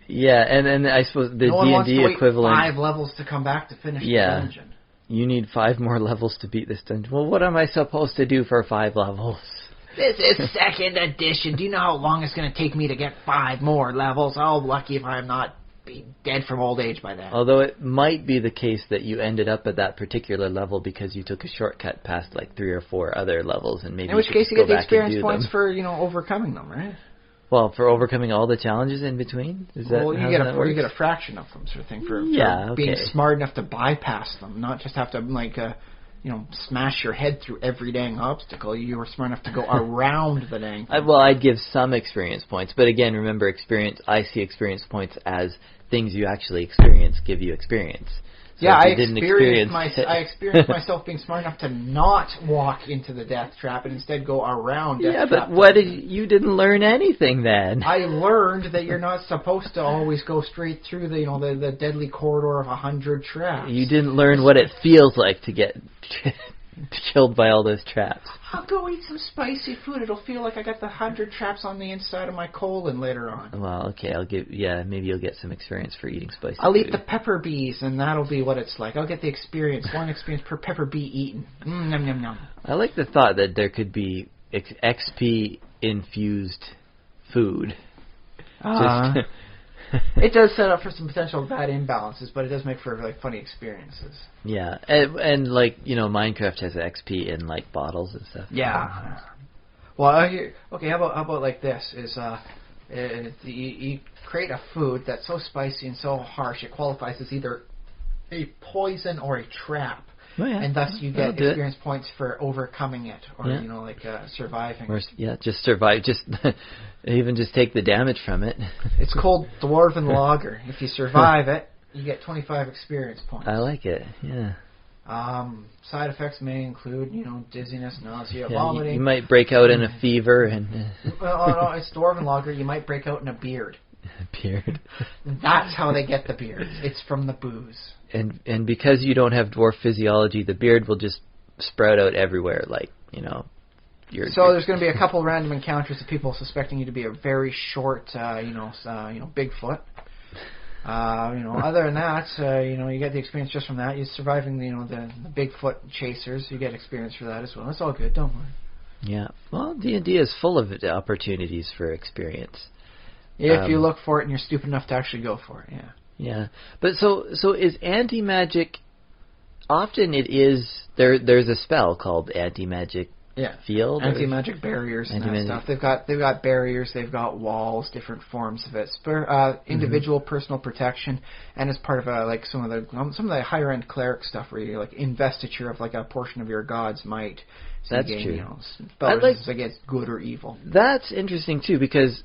Yeah, and I suppose the D&D equivalent... 5 levels to come back to finish the dungeon. You need 5 more levels to beat this dungeon. Well, what am I supposed to do for 5 levels? This is second edition. Do you know how long it's going to take me to get 5 more levels? Oh, lucky if I'm not dead from old age by then. Although it might be the case that you ended up at that particular level because you took a shortcut past like 3 or 4 other levels, and maybe in which case you get the experience points them. for overcoming them, right? Well, for overcoming all the challenges in between? Is that you get a fraction of them, sort of thing, for being smart enough to bypass them, not just have to, smash your head through every dang obstacle. You were smart enough to go around the dang thing. Well, I'd give some experience points, but again, remember, I see experience points as things you actually experience give you experience. So I experienced myself being smart enough to not walk into the death trap and instead go around death trap. Yeah, but you didn't learn anything then. I learned that you're not supposed to always go straight through the deadly corridor of 100 traps. You didn't learn what it feels like to get killed by all those traps. I'll go eat some spicy food. It'll feel like I got the 100 traps on the inside of my colon later on. Well, okay, maybe you'll get some experience for eating spicy food. I'll eat the pepper bees, and that'll be what it's like. I'll get the experience, 1 experience per pepper bee eaten. Nom, nom, nom. I like the thought that there could be XP-infused food. It does set up for some potential bad imbalances, but it does make for funny experiences. Yeah, and Minecraft has XP in bottles and stuff. Yeah. Well, okay. How about like this? You create a food that's so spicy and so harsh it qualifies as either a poison or a trap. Oh, yeah. And thus you get experience points for overcoming it, or surviving. Or, just survive. Just even just take the damage from it. It's called Dwarven Lager. If you survive it, you get 25 experience points. I like it. Yeah. Side effects may include, dizziness, nausea, vomiting. You might break out in a fever and. Well, no, it's Dwarven Lager. You might break out in a beard. Beard. That's how they get the beards. It's from the booze. And because you don't have dwarf physiology, the beard will just sprout out everywhere, So there's going to be a couple random encounters of people suspecting you to be a very short, Bigfoot. Other than that, you get the experience just from that. You're surviving, the Bigfoot chasers. You get experience for that as well. It's all good. Don't worry. Yeah. Well, D&D is full of opportunities for experience. If you look for it and you're stupid enough to actually go for it, yeah. Yeah, but so is anti-magic? Often it is there's a spell called anti-magic field. Anti-magic barriers and that stuff. They've got barriers, they've got walls, different forms of it. Individual personal protection, and as part of some of the higher end cleric stuff where you investiture of a portion of your god's might. So that's true. Spell against good or evil. That's interesting too, because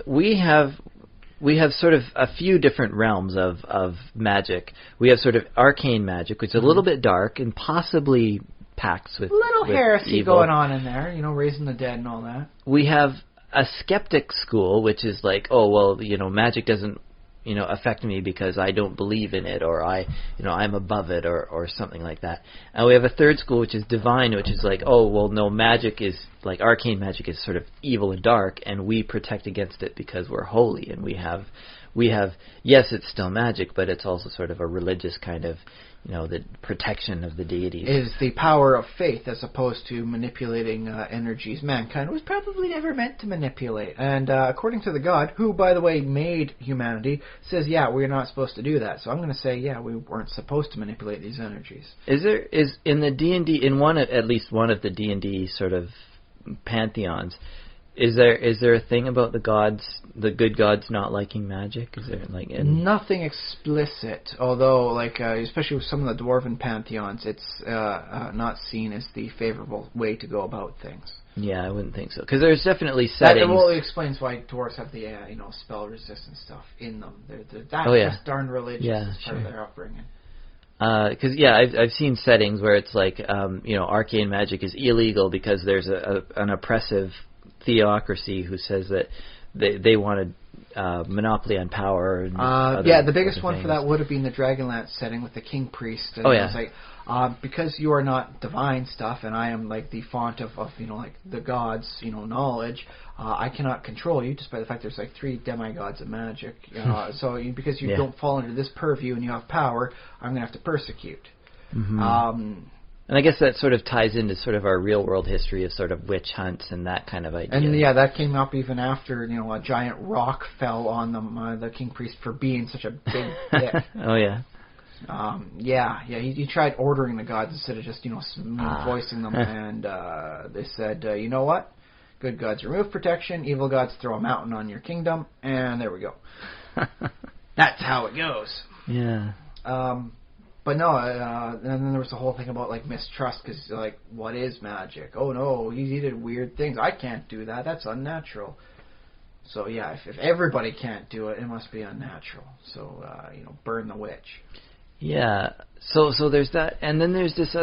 we have sort of a few different realms of magic. We have sort of arcane magic, which is a little bit dark and possibly pacts with heresy evil. going on in there, raising the dead and all that. We have a skeptic school, which is magic doesn't affect me because I don't believe in it, or I'm above it, or something like that. And we have a third school, which is divine, which is magic is arcane magic is sort of evil and dark, and we protect against it because we're holy, and we have yes, it's still magic, but it's also sort of a religious kind of the protection of the deities. Is the power of faith as opposed to manipulating energies mankind was probably never meant to manipulate. And according to the God, who, by the way, made humanity, says, we're not supposed to do that. So I'm going to say, we weren't supposed to manipulate these energies. Is in the D&D, in at least one of the D&D sort of pantheons, is there a thing about the good gods not liking magic? Is there nothing explicit? Although, especially with some of the dwarven pantheons, it's not seen as the favorable way to go about things. Yeah, I wouldn't think so, because there's definitely settings. It explains why dwarves have the spell resistance stuff in them. They're just darn religious as part of their upbringing. Because I've seen settings where it's arcane magic is illegal because there's an oppressive theocracy who says that they wanted monopoly on power. And the biggest one for that would have been the Dragonlance setting with the king priest. And it's because you are not divine stuff, and I am the font of the gods knowledge. I cannot control you, just by the fact there's 3 demigods of magic. So because you don't fall under this purview and you have power, I'm going to have to persecute. Mm-hmm. And I guess that sort of ties into sort of our real-world history of sort of witch hunts and that kind of idea. And yeah, that came up even after, a giant rock fell on them, the king priest, for being such a big dick. Oh, yeah. He tried ordering the gods instead of just, voicing them, and they said, you know what? Good gods remove protection, evil gods throw a mountain on your kingdom, and there we go. That's how it goes. Yeah. But no, and then there was the whole thing about, mistrust, because, what is magic? Oh, no, he did weird things. I can't do that. That's unnatural. So, yeah, if everybody can't do it, it must be unnatural. So, burn the witch. Yeah. So there's that, and then there's this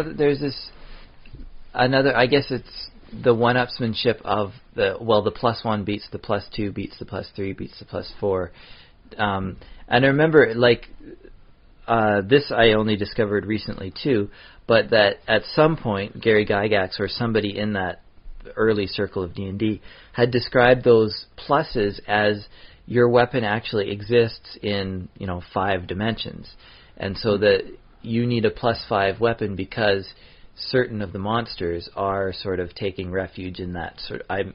another, I guess it's the one-upsmanship of the +1 beats the +2, beats the +3, beats the +4. And I remember, this I only discovered recently too, but that at some point Gary Gygax or somebody in that early circle of D&D had described those pluses as your weapon actually exists in 5 dimensions, and so that you need a +5 weapon because certain of the monsters are sort of taking refuge in that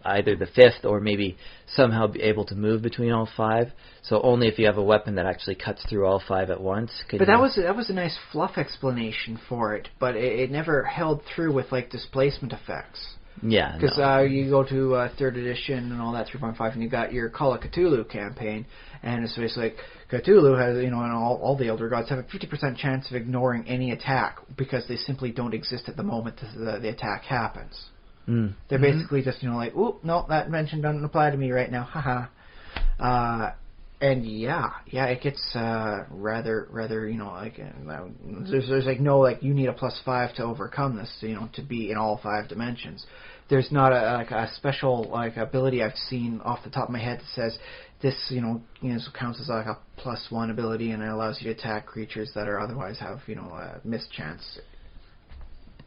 either the 5th or maybe somehow be able to move between all 5. So only if you have a weapon that actually cuts through all 5 at once. But that was a nice fluff explanation for it, but it never held through with displacement effects. Yeah, because you go to 3rd edition and all that 3.5, and you got your Call of Cthulhu campaign, and it's basically Cthulhu has, and all the Elder Gods have a 50% chance of ignoring any attack because they simply don't exist at the moment the attack happens. They're basically just, oop, no, that invention doesn't apply to me right now, haha. And it gets rather, there's no you need a +5 to overcome this, to be in all 5 dimensions. There's not a special ability I've seen off the top of my head that says this counts as a +1 ability and it allows you to attack creatures that are otherwise have a mischance.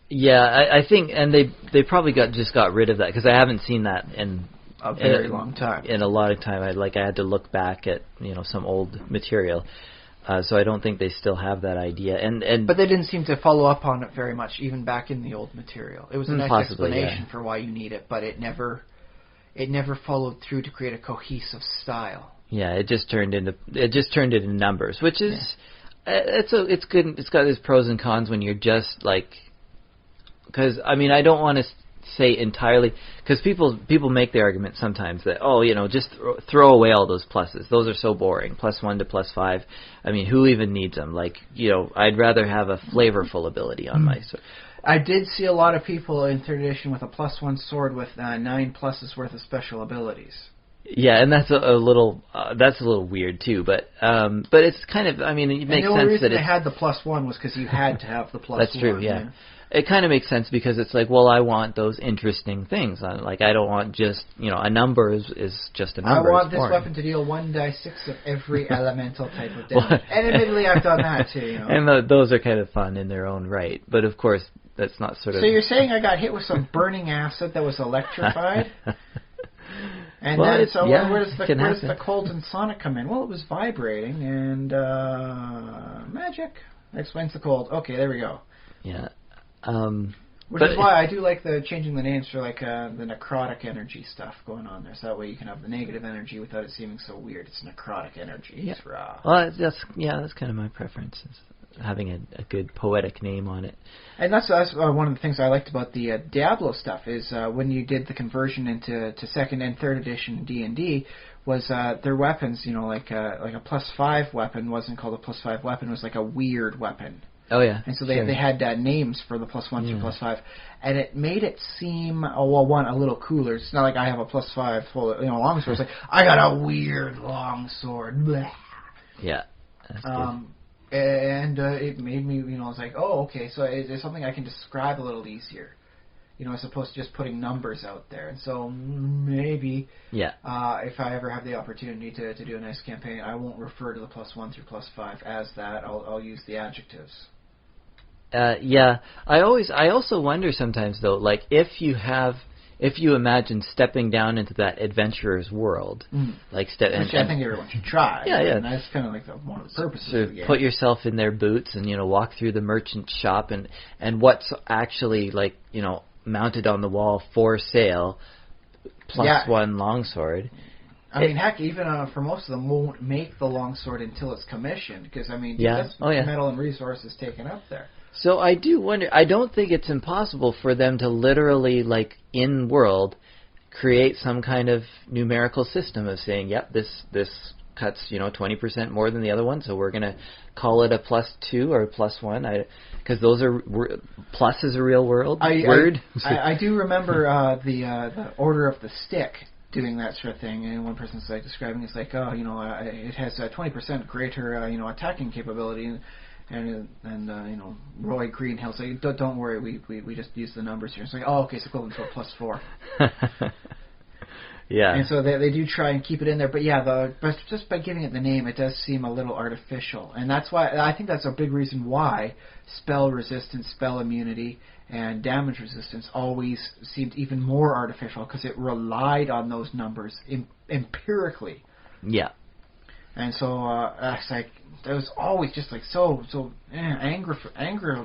Yeah, I think, and they probably just got rid of that because I haven't seen that in a very long time. In a lot of time, I had to look back at some old material, so I don't think they still have that idea. But they didn't seem to follow up on it very much, even back in the old material. It was a nice explanation for why you need it, but it never followed through to create a cohesive style. Yeah, it just turned into numbers, which is it's good. It's got its pros and cons when you're just because I don't want to say entirely, because people make the argument sometimes that just throw away all those pluses. Those are so boring. +1 to +5. Who even needs them? I'd rather have a flavorful ability on my sword. I did see a lot of people in 3rd edition with a +1 sword with 9 pluses worth of special abilities. Yeah, and that's a little weird too. But it's kind of it makes sense that the only reason they had the +1 was because you had to have the +1. That's true. Yeah. It kind of makes sense because it's I want those interesting things. I don't want just, a number is just a number. I want this weapon to deal 1d6 of every elemental type of damage. And admittedly, I've done that too, And those are kind of fun in their own right. But of course, that's not sort of... So you're saying I got hit with some burning acid that was electrified? And where does the cold and sonic come in? Well, it was vibrating, and magic explains the cold. Okay, there we go. Yeah. Which is why I do like the changing the names for the necrotic energy stuff going on there. So that way you can have the negative energy without it seeming so weird. It's necrotic energy. Yeah. It's raw. Well, that's kind of my preference, is having a good poetic name on it. And that's one of the things I liked about the Diablo stuff is when you did the conversion into 2nd and 3rd edition D&D was their weapons. Like a +5 weapon wasn't called a +5 weapon. It was like a weird weapon. Oh yeah, and so they had names for the +1 through +5, and it made it seem a little cooler. It's not like I have a +5 full long sword. It's I got a weird long sword. Blah. Yeah, that's good. And it made me I was oh okay, so it's something I can describe a little easier, as opposed to just putting numbers out there. And so maybe if I ever have the opportunity to do a nice campaign, I won't refer to the +1 through +5 as that. I'll use the adjectives. I also wonder sometimes though, if if you imagine stepping down into that adventurer's world, which I think everyone should try. Yeah, and that's kind of like one of the purposes of the game. Put yourself in their boots and walk through the merchant shop and what's actually mounted on the wall for sale, plus one longsword. I mean, heck, even for most of them, won't make the longsword until it's commissioned, because, that's metal and resources taken up there. So I do wonder, I don't think it's impossible for them to literally, in-world, create some kind of numerical system of saying, yep, this cuts, 20% more than the other one, so we're going to call it a +2 or a +1, because those are, plus is a real word. I do remember the Order of the Stick doing that sort of thing, and one person's describing it's it has a 20% greater attacking capability, and Roy Greenhill's like, don't worry, we just use the numbers here. It's like, oh, okay, it's equivalent to a +4. Yeah. And so they do try and keep it in there, but but just by giving it the name, it does seem a little artificial, and that's why I think that's a big reason why spell resistance, spell immunity, and damage resistance always seemed even more artificial, because it relied on those numbers empirically. Yeah. And so it's it was always just so anger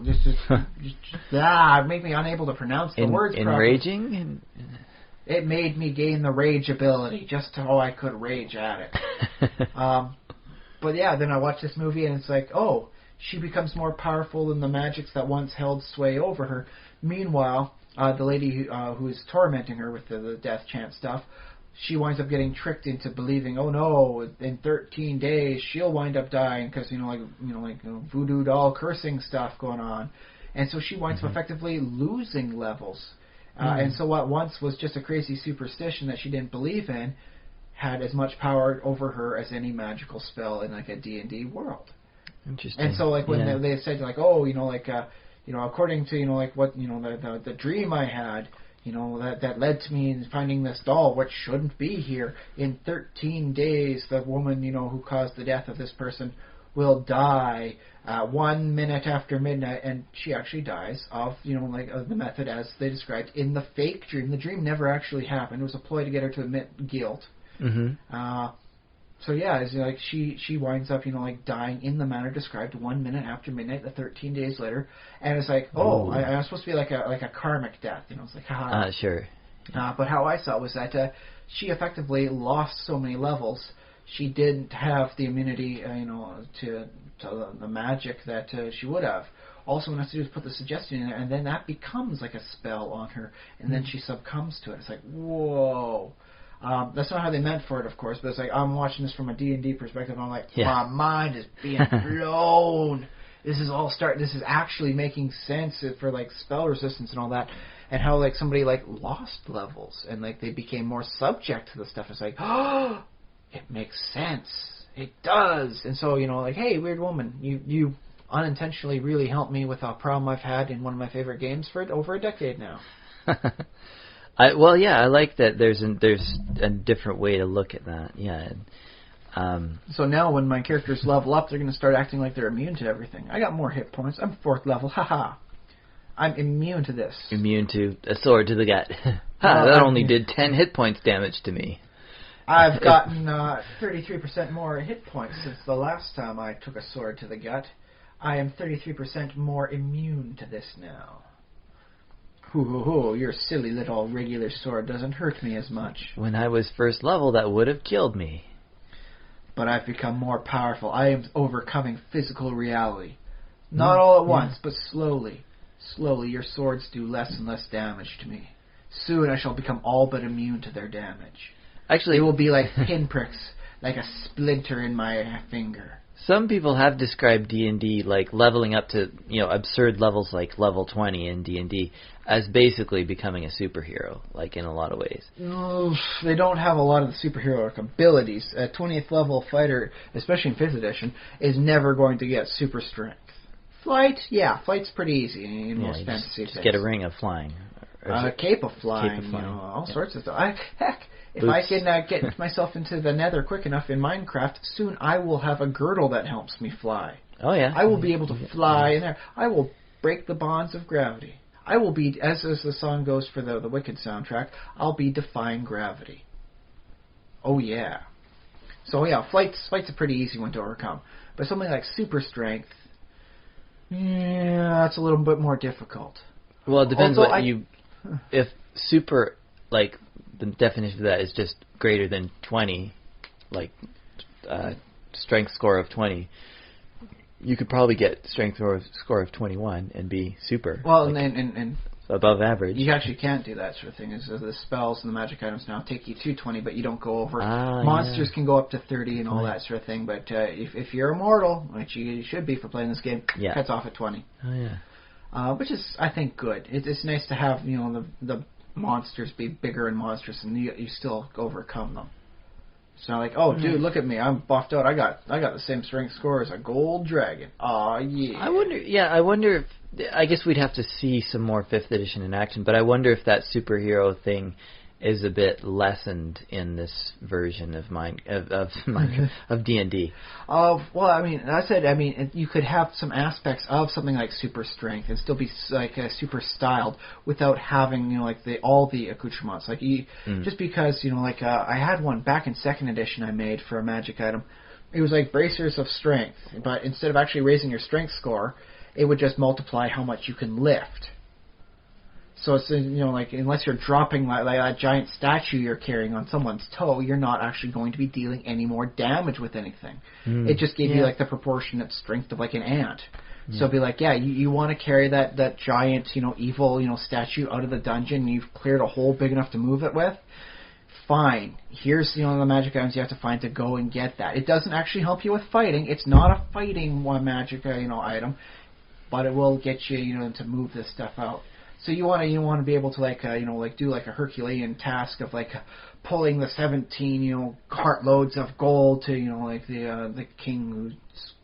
just made me unable to pronounce the words properly. Enraging? It made me gain the rage ability, just how I could rage at it. But then I watched this movie, and it's oh, she becomes more powerful than the magics that once held sway over her. Meanwhile, the lady who is tormenting her with the death chant stuff, she winds up getting tricked into believing, oh no, in 13 days she'll wind up dying because voodoo doll cursing stuff going on, and so she winds up effectively losing levels. And so what once was just a crazy superstition that she didn't believe in had as much power over her as any magical spell in a D&D world. Interesting. And so when they said according to what the dream I had, that led to me finding this doll, which shouldn't be here. In 13 days, the woman who caused the death of this person will die 1 minute after midnight, and she actually dies of the method as they described in the fake dream. The dream never actually happened. It was a ploy to get her to admit guilt. So it's she winds up dying in the manner described 1 minute after midnight, the 13 days later, and it's I'm supposed to be like a karmic death, it's haha. Sure. But how I saw it was that she effectively lost so many levels. She didn't have the immunity, to the magic that she would have. Also, what I have to do is put the suggestion in there, and then that becomes like a spell on her, and then she succumbs to it. It's whoa. That's not how they meant for it, of course, but it's I'm watching this from a D&D perspective, and I'm my mind is being blown. This is actually making sense for spell resistance and all that, and how somebody lost levels and they became more subject to the stuff. It's oh, it makes sense. It does. And so hey, weird woman, you unintentionally really helped me with a problem I've had in one of my favorite games for over a decade now. I like that there's a different way to look at that. Yeah. So now when my characters level up, they're going to start acting like they're immune to everything. I got more hit points. I'm 4th level. Haha. I'm immune to this. Immune to a sword to the gut. That only did 10 hit points damage to me. I've gotten 33% more hit points since the last time I took a sword to the gut. I am 33% more immune to this now. Your silly little regular sword doesn't hurt me as much. When I was 1st level, that would have killed me. But I've become more powerful. I am overcoming physical reality. Not all at once, but slowly. Slowly, your swords do less and less damage to me. Soon I shall become all but immune to their damage. Actually, it will be like pinpricks, like a splinter in my finger. Some people have described D&D leveling up to absurd levels like level 20 in D&D as basically becoming a superhero, in a lot of ways. They don't have a lot of the superheroic abilities. A 20th level fighter, especially in 5th edition, is never going to get super strength. Flight's pretty easy in most fantasy things. Get a ring of flying. Cape of flying, all sorts of stuff. If I can get myself into the nether quick enough in Minecraft, soon I will have a girdle that helps me fly. Oh, yeah. I will be able to fly in there. I will break the bonds of gravity. I will be, as the song goes for the Wicked soundtrack, I'll be defying gravity. Oh yeah. So yeah, flight's a pretty easy one to overcome. But something like super strength, yeah, that's a little bit more difficult. Well, it depends if super, like, the definition of that is just greater than 20, like, strength score of 20, you could probably get strength score of 21 and be super. Well, like, and above average. You actually can't do that sort of thing. The spells and the magic items now take you to 20, but you don't go over. Monsters can go up to 30 and all that sort of thing, but if you're immortal, which you should be for playing this game, cuts off at 20. Oh, yeah. Which is, I think, good. It's nice to have, the monsters be bigger and monstrous, and you still overcome them. It's not like, oh, dude, look at me, I'm buffed out. I got the same strength score as a gold dragon. Aw, yeah. I wonder if, I guess we'd have to see some more 5th edition in action, but I wonder if that superhero thing is a bit lessened in this version of of D&D. Well, I mean, you could have some aspects of something like super strength and still be like super styled without having all the accoutrements. Like just because I had one back in 2nd edition I made for a magic item. It was like bracers of strength, but instead of actually raising your strength score, it would just multiply how much you can lift. So it's, unless you're dropping like that giant statue you're carrying on someone's toe, you're not actually going to be dealing any more damage with anything. It just gave you like the proportionate strength of like an ant. So it'd be like, you want to carry that giant, evil, statue out of the dungeon, and you've cleared a hole big enough to move it with. Fine. Here's, the magic items you have to find to go and get that. It doesn't actually help you with fighting. It's not a fighting magic, item, but it will get you, to move this stuff out. So you want to be able to do like a Herculean task of pulling the 17 cartloads of gold to the king whose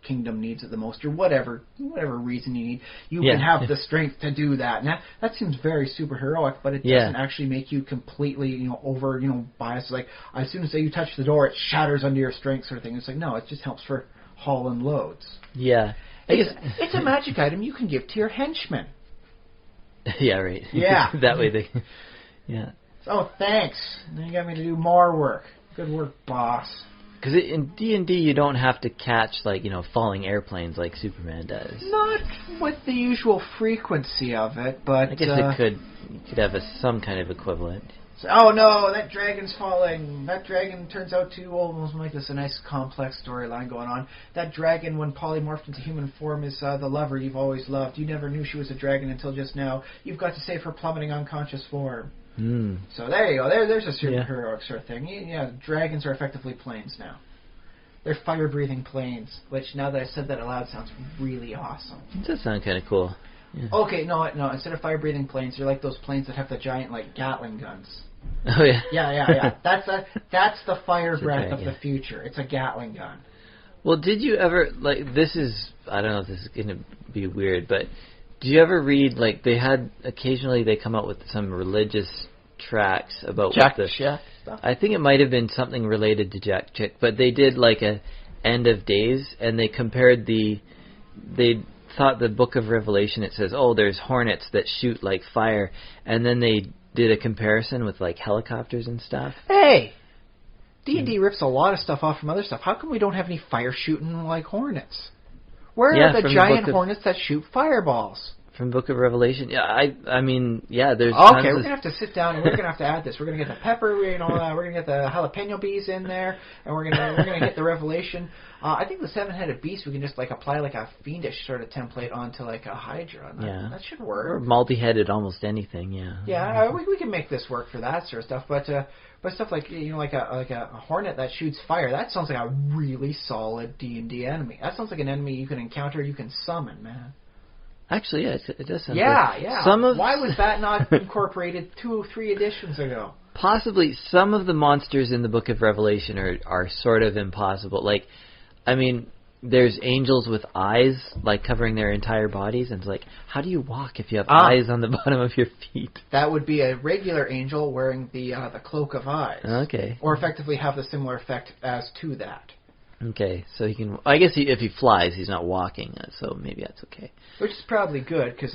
kingdom needs it the most, or whatever reason you need. You can have the strength to do that. And that seems very super heroic, but it doesn't actually make you completely over biased. Like as soon as you touch the door, it shatters under your strength sort of thing. It's like no, it just helps for hauling loads. Yeah, it's a magic item you can give to your henchmen. Yeah, right. Yeah. That way they... Yeah. Oh, thanks. Now you got me to do more work. Good work, boss. Because in D&D you don't have to catch, falling airplanes like Superman does. Not with the usual frequency of it, but... I guess you could have some kind of equivalent. Oh no, that dragon's falling. That dragon turns out to almost make this a nice complex storyline going on. That dragon, when polymorphed into human form, is the lover you've always loved. You never knew she was a dragon until just now. You've got to save her plummeting unconscious form. So there you go. There's a superheroic sort of thing. Yeah, dragons are effectively planes now. They're fire-breathing planes, which now that I said that aloud sounds really awesome. It does sound kind of cool. Yeah. Okay, no. Instead of fire-breathing planes, they're like those planes that have the giant Gatling guns. Oh yeah. Yeah. That's the fire breath of the future. It's a Gatling gun. Well, did you ever this is, I don't know if this is going to be weird, but do you ever read occasionally they come out with some religious tracts about Jack Chick stuff? I think it might have been something related to Jack Chick, but they did a end of days, and they compared they thought the Book of Revelation, it says, there's hornets that shoot like fire, and then they did a comparison with helicopters and stuff. Hey! D&D rips a lot of stuff off from other stuff. How come we don't have any fire shooting hornets? Where are the giant hornets that shoot fireballs? From Book of Revelation, I mean, there's. Okay, we're gonna have to sit down and we're gonna have to add this. We're gonna get the pepper, we're gonna get the jalapeno bees in there, and we're gonna get the Revelation. I think the 7-headed beast we can just apply a fiendish sort of template onto a Hydra. That should work. Or multi-headed, almost anything. Yeah. Yeah, we can make this work for that sort of stuff, but stuff like a hornet that shoots fire, that sounds like a really solid D&D enemy. That sounds like an enemy you can encounter, you can summon, man. Actually, yeah, it does sound good. Yeah. Why was that not incorporated 2 or 3 editions ago? Possibly some of the monsters in the Book of Revelation are sort of impossible. There's angels with eyes, covering their entire bodies, and it's how do you walk if you have eyes on the bottom of your feet? That would be a regular angel wearing the cloak of eyes. Okay. Or effectively have the similar effect as to that. Okay, so he can... I guess if he flies, he's not walking, so maybe that's okay. Which is probably good, because,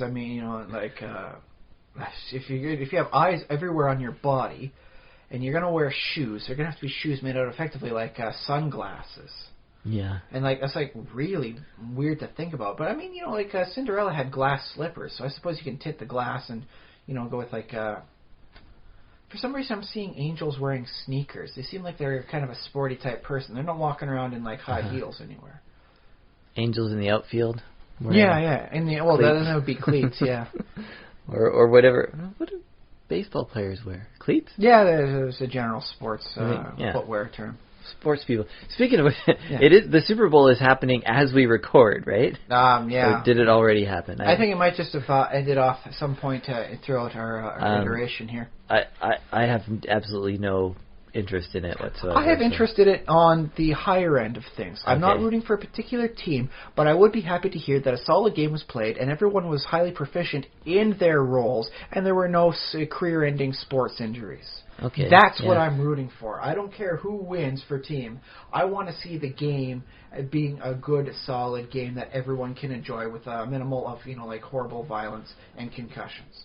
if you have eyes everywhere on your body, and you're gonna wear shoes, they're gonna have to be shoes made out of effectively like sunglasses. Yeah. And like that's like really weird to think about. But I mean, like Cinderella had glass slippers, so I suppose you can tint the glass and go with like. For some reason, I'm seeing angels wearing sneakers. They seem like they're kind of a sporty type person. They're not walking around in like high heels anywhere. Angels in the outfield. Yeah. That would be cleats. Yeah. or whatever. What do baseball players wear? Cleats? Yeah, there's a general sports footwear term. Sports people. Speaking of which, it is the Super Bowl is happening as we record, right? Yeah. Or did it already happen? I think it might just have ended off at some point throughout our iteration here. I have absolutely no interest in it whatsoever. I have interest in it on the higher end of things. I'm not rooting for a particular team, but I would be happy to hear that a solid game was played and everyone was highly proficient in their roles and there were no career-ending sports injuries. Okay. That's what I'm rooting for. I don't care who wins for team. I want to see the game being a good, solid game that everyone can enjoy with a minimal of, like horrible violence and concussions.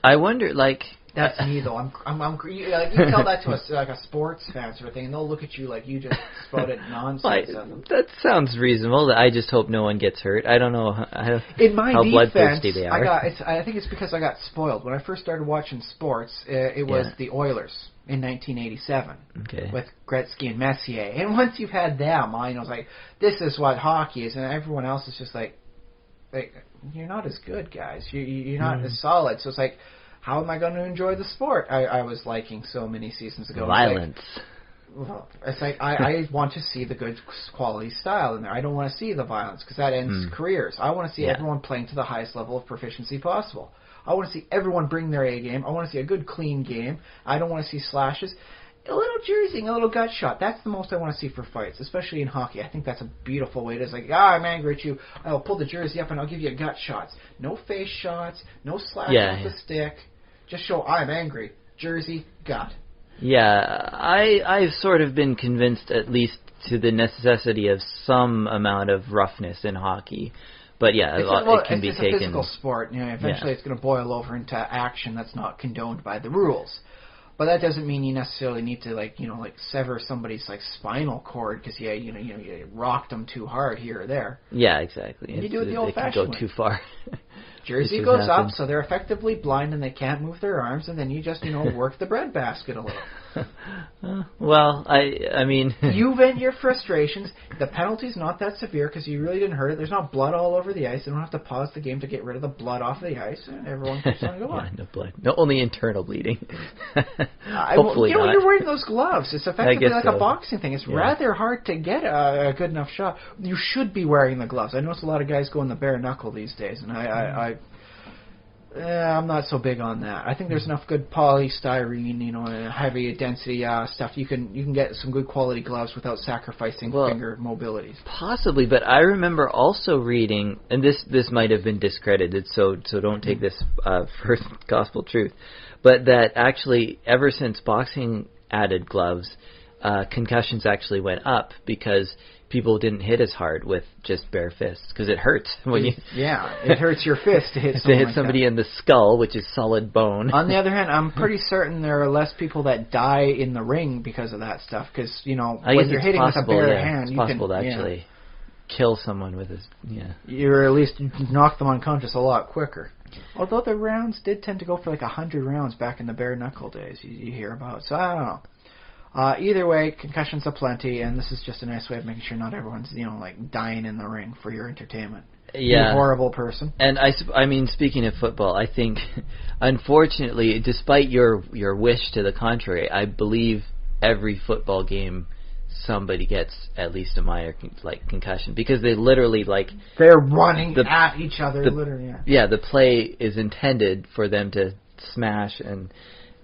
I wonder, like... That's me, though. You tell that to a sports fan sort of thing, and they'll look at you like you just spouted nonsense at them. That sounds reasonable. I just hope no one gets hurt. I don't know in my how defense, bloodthirsty they are. I think it's because I got spoiled. When I first started watching sports, it was the Oilers in 1987 with Gretzky and Messier. And once you've had them, I was like, this is what hockey is, and everyone else is just like you're not as good, guys. You're not as solid. So it's like, how am I going to enjoy the sport I was liking so many seasons ago? Violence. It's like I want to see the good quality style in there. I don't want to see the violence because that ends careers. I want to see everyone playing to the highest level of proficiency possible. I want to see everyone bring their A game. I want to see a good, clean game. I don't want to see slashes. A little jerseying, a little gut shot. That's the most I want to see for fights, especially in hockey. I think that's a beautiful way. It's like, I'm angry at you. I'll pull the jersey up and I'll give you gut shots. No face shots. No slash off the stick. Just show I'm angry. Jersey, gut. Yeah, I've sort of been convinced at least to the necessity of some amount of roughness in hockey. But it can be taken. It's a physical sport. Eventually it's going to boil over into action that's not condoned by the rules. But that doesn't mean you necessarily need to sever somebody's spinal cord because you rocked them too hard here or there. Yeah, exactly. You do it the old-fashioned way. It can go too far. Jersey goes up, so they're effectively blind and they can't move their arms, and then you just work the breadbasket a little. Well, I mean, you vent your frustrations. The penalty's not that severe because you really didn't hurt it. There's not blood all over the ice. You don't have to pause the game to get rid of the blood off the ice, and everyone keeps on going. No blood. No, only internal bleeding. Hopefully not. You're wearing those gloves. It's effectively like a boxing thing. It's rather hard to get a good enough shot. You should be wearing the gloves. I notice a lot of guys go in the bare knuckle these days, and I'm not so big on that. I think there's enough good polystyrene, and heavy density stuff. You can get some good quality gloves without sacrificing finger mobilities. Possibly, but I remember also reading, and this might have been discredited, so don't take this for gospel truth, but that actually ever since boxing added gloves, concussions actually went up because people didn't hit as hard with just bare fists because it hurts when you. Yeah, it hurts your fist to hit somebody in the skull, which is solid bone. On the other hand, I'm pretty certain there are less people that die in the ring because of that stuff. Because when you're hitting with a bare hand, it's possible to actually kill someone with his. Yeah, you're at least knock them unconscious a lot quicker. Although the rounds did tend to go for 100 rounds back in the bare knuckle days, you hear about. So I don't know. Either way, concussions aplenty, and this is just a nice way of making sure not everyone's, dying in the ring for your entertainment. Yeah. You horrible person. And I mean, speaking of football, I think, unfortunately, despite your wish to the contrary, I believe every football game somebody gets at least a minor concussion because they literally they're running at each other. Literally, the play is intended for them to smash,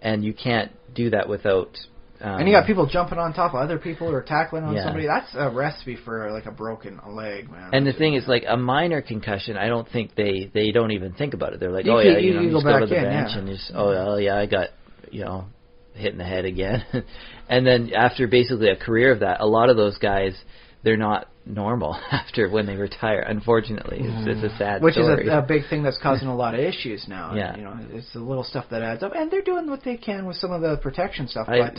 and you can't do that without. And you got people jumping on top of other people or tackling on somebody. That's a recipe for a broken leg, man. And the thing is, a minor concussion, I don't think they don't even think about it. They're like, you just go to the in, bench and just, I got, hit in the head again. And then after basically a career of that, a lot of those guys, they're not normal after when they retire. Unfortunately, it's a sad Which story. is a big thing that's causing a lot of issues now. Yeah. And, it's the little stuff that adds up, and they're doing what they can with some of the protection stuff. But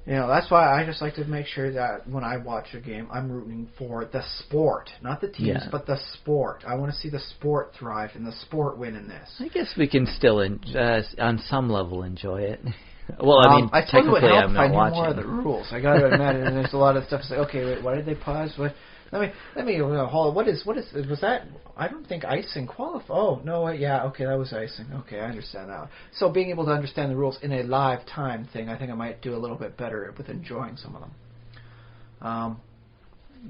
that's why I just like to make sure that when I watch a game, I'm rooting for the sport, not the teams, but the sport. I want to see the sport thrive and the sport win in this. I guess we can still, on some level, enjoy it. Well, I mean, I suppose it would technically, help I'm if I not knew watching. more of the rules. I got to admit, and there's a lot of stuff. It's like, okay, wait, why did they pause? Let me hold. What was that? I don't think icing qualified. Oh no, yeah, okay, that was icing. Okay, I understand now. So being able to understand the rules in a live time thing, I think I might do a little bit better with enjoying some of them.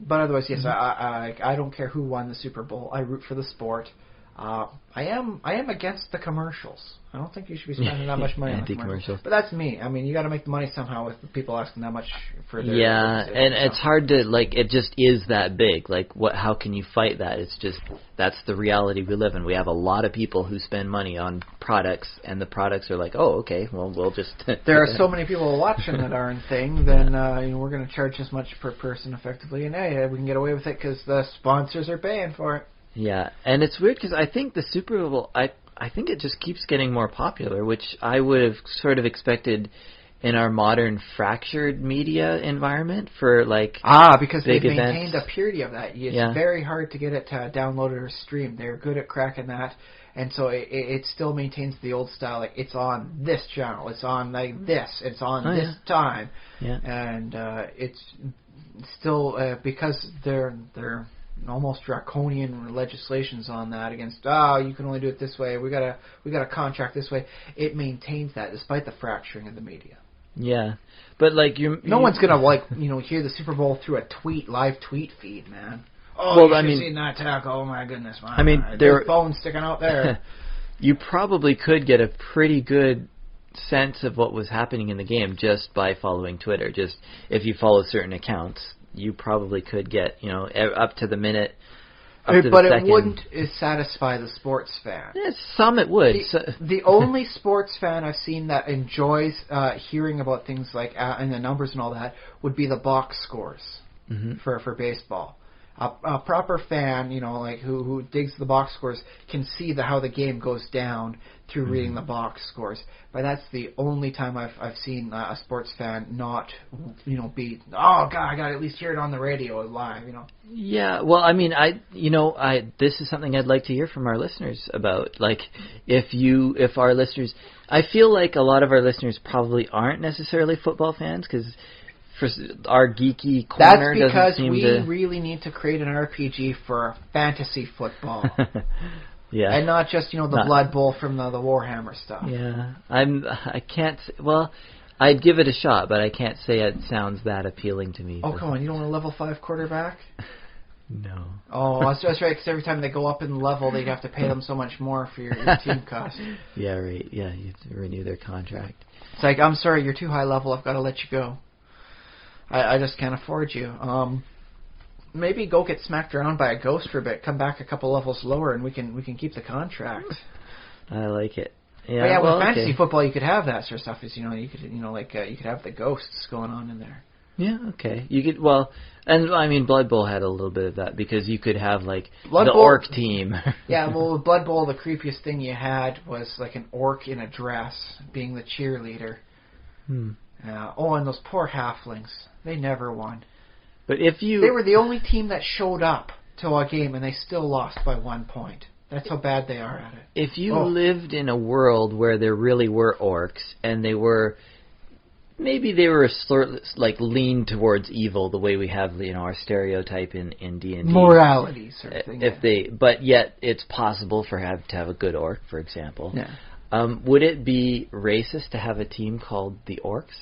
But otherwise, yes, I don't care who won the Super Bowl. I root for the sport. I am against the commercials. I don't think you should be spending that much money on the commercials. But that's me. I mean, you got to make the money somehow with people asking that much for their... Yeah, and it's hard to, like, it just is that big. Like, how can you fight that? It's just, that's the reality we live in. We have a lot of people who spend money on products, and the products are like, oh, okay, well, we'll just... There are so many people watching that darn thing, then we're going to charge this much per person effectively, and hey, we can get away with it because the sponsors are paying for it. Yeah, and it's weird because I think the Super Bowl, I think it just keeps getting more popular, which I would have sort of expected in our modern fractured media environment for, like, because big they've events. maintained a purity of that. It's very hard to get it downloaded or streamed. They're good at cracking that, and so it still maintains the old style. Like, it's on this channel, it's on like this, it's on this time, and it's still because they're almost draconian legislations on that against you can only do it this way, we got a contract this way. It maintains that despite the fracturing of the media. Yeah, but like no one's gonna hear the Super Bowl through a live tweet feed, man. Seen that tackle. Oh my goodness, man. I mean, there's bones sticking out there. You probably could get a pretty good sense of what was happening in the game just by following Twitter. Just if you follow certain accounts, you probably could get, up to the minute, up to the second. It wouldn't satisfy the sports fan. Yeah, some it would. The only sports fan I've seen that enjoys hearing about things like and the numbers and all that would be the box scores for baseball. A proper fan, who digs the box scores, can see how the game goes down through reading the box scores. But that's the only time I've seen a sports fan not, be, oh God, I got to at least hear it on the radio live, Yeah, well, I mean, this is something I'd like to hear from our listeners about. Like, if our listeners, I feel like a lot of our listeners probably aren't necessarily football fans because our geeky corner doesn't seem to... That's because we really need to create an RPG for fantasy football. Yeah. And not just, the Blood Bowl from the Warhammer stuff. Yeah. I can't... Well, I'd give it a shot, but I can't say it sounds that appealing to me. Oh, come on. You don't want a level 5 quarterback? No. Oh, that's right, because every time they go up in level, they'd have to pay them so much more for your team cost. Yeah, right. Yeah, you have to renew their contract. It's like, I'm sorry, you're too high level. I've got to let you go. I just can't afford you. Maybe go get smacked around by a ghost for a bit. Come back a couple levels lower, and we can keep the contract. I like it. Yeah, with fantasy football, you could have that sort of stuff. You could have the ghosts going on in there. Yeah, okay. You could and I mean, Blood Bowl had a little bit of that because you could have like orc team. Yeah, well, with Blood Bowl, the creepiest thing you had was like an orc in a dress being the cheerleader. And those poor halflings. They never won. But they were the only team that showed up to a game, and they still lost by 1 point. That's how bad they are at it. If you lived in a world where there really were orcs, and maybe they were like leaned towards evil, the way we have our stereotype in D&D. Morality sort of thing. But yet it's possible to have a good orc, for example. Yeah. Would it be racist to have a team called the Orcs?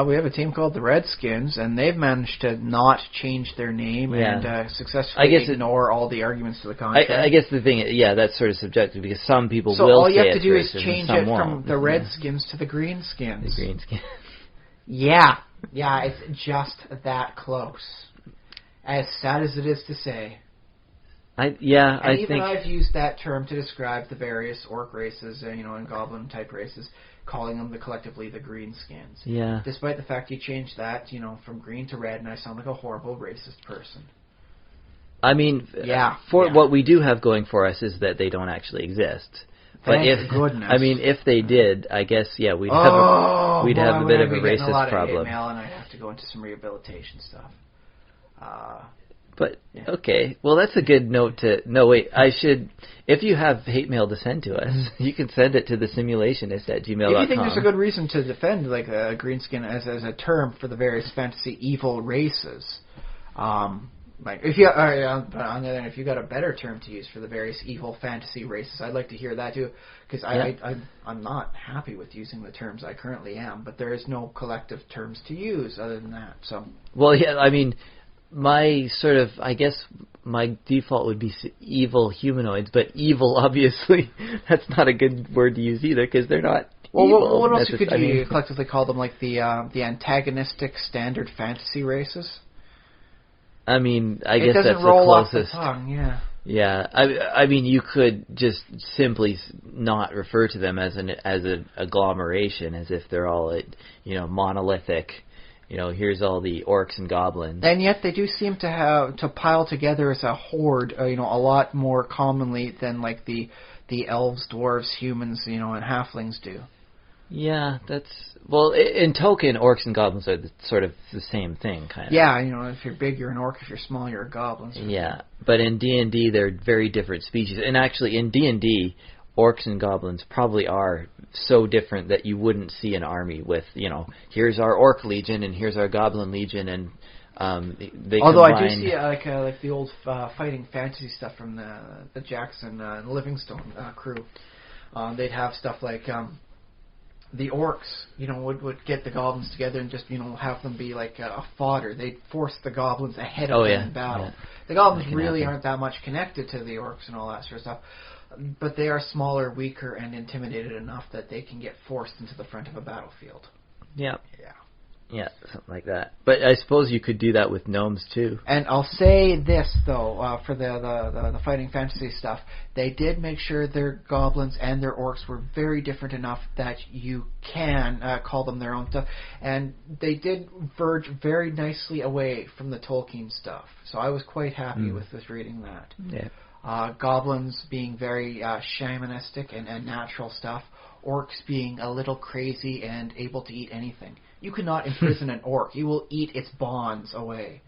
We have a team called the Redskins, and they've managed to not change their name and successfully ignore all the arguments to the contrary. I guess the thing, that's sort of subjective because some people will say it's racist. So all you have to do is change it from the Redskins to the Greenskins. The Greenskins. Yeah, it's just that close. As sad as it is to say. I think I've used that term to describe the various orc races, and goblin type races. calling them collectively the greenskins. Yeah. Despite the fact you changed that, from green to red, and I sound like a horrible racist person. I mean, what we do have going for us is that they don't actually exist. But Thank goodness. I mean, if they did, I guess we'd have a bit of a racist problem. Email, and I'd have to go into some rehabilitation stuff. But okay, well that's a good note to. No, wait, I should. If you have hate mail to send to us, you can send it to thesimulationist@gmail.com. If you think there's a good reason to defend like a greenskin as a term for the various fantasy evil races, like if you on the other hand, if you got a better term to use for the various evil fantasy races, I'd like to hear that too, because I'm not happy with using the terms I currently am, but there is no collective terms to use other than that. So well, yeah, I mean. My my default would be evil humanoids, but evil, obviously, that's not a good word to use either, because they're not evil. What else could you collectively call them, like the antagonistic standard fantasy races? I mean, I guess that's the closest. It doesn't roll off the tongue, yeah. Yeah, I mean, you could just simply not refer to them as an agglomeration, as if they're all, monolithic. Here's all the orcs and goblins. And yet they do seem to pile together as a horde, a lot more commonly than like the elves, dwarves, humans, and halflings do. Yeah, in Tolkien, orcs and goblins are sort of the same thing, kind of. Yeah, if you're big, you're an orc. If you're small, you're a goblin. Yeah, but in D&D, they're very different species. And actually, in D&D, orcs and goblins probably are so different that you wouldn't see an army with, here's our orc legion and here's our goblin legion, and they although combine. I do see like the old fighting fantasy stuff from the Jackson and Livingstone crew. They'd have stuff like the orcs, would get the goblins together and just have them be like a fodder. They'd force the goblins ahead of them in battle. Yeah. The goblins really aren't that much connected to the orcs and all that sort of stuff. But they are smaller, weaker, and intimidated enough that they can get forced into the front of a battlefield. Yeah. Yeah, something like that. But I suppose you could do that with gnomes, too. And I'll say this, though, for the fighting fantasy stuff. They did make sure their goblins and their orcs were very different enough that you can call them their own stuff. And they did verge very nicely away from the Tolkien stuff. So I was quite happy with this reading that. Yeah. Goblins being very shamanistic and natural stuff. Orcs being a little crazy and able to eat anything. You cannot imprison an orc. You will eat its bonds away.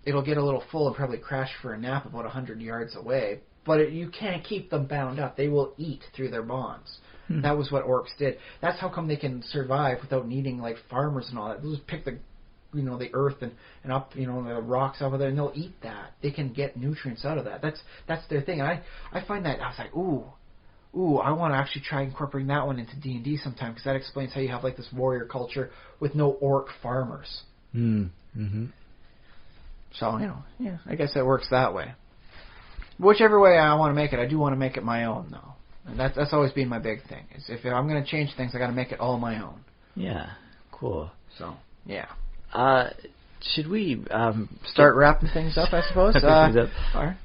It'll get a little full and probably crash for a nap about 100 yards away. But you can't keep them bound up. They will eat through their bonds. That was what orcs did. That's how come they can survive without needing like farmers and all that. They'll just pick the earth and up, the rocks over there, and they'll eat that. They can get nutrients out of that. That's their thing. And I find that, I was like, ooh, I want to actually try incorporating that one into D&D sometime, because that explains how you have like this warrior culture with no orc farmers. Mm-hmm. So, I guess it works that way. Whichever way I want to make it, I do want to make it my own, though. And that's always been my big thing. Is if I'm going to change things, I got to make it all my own. Yeah, cool. So, yeah. Should we start wrapping things up, I suppose? All right.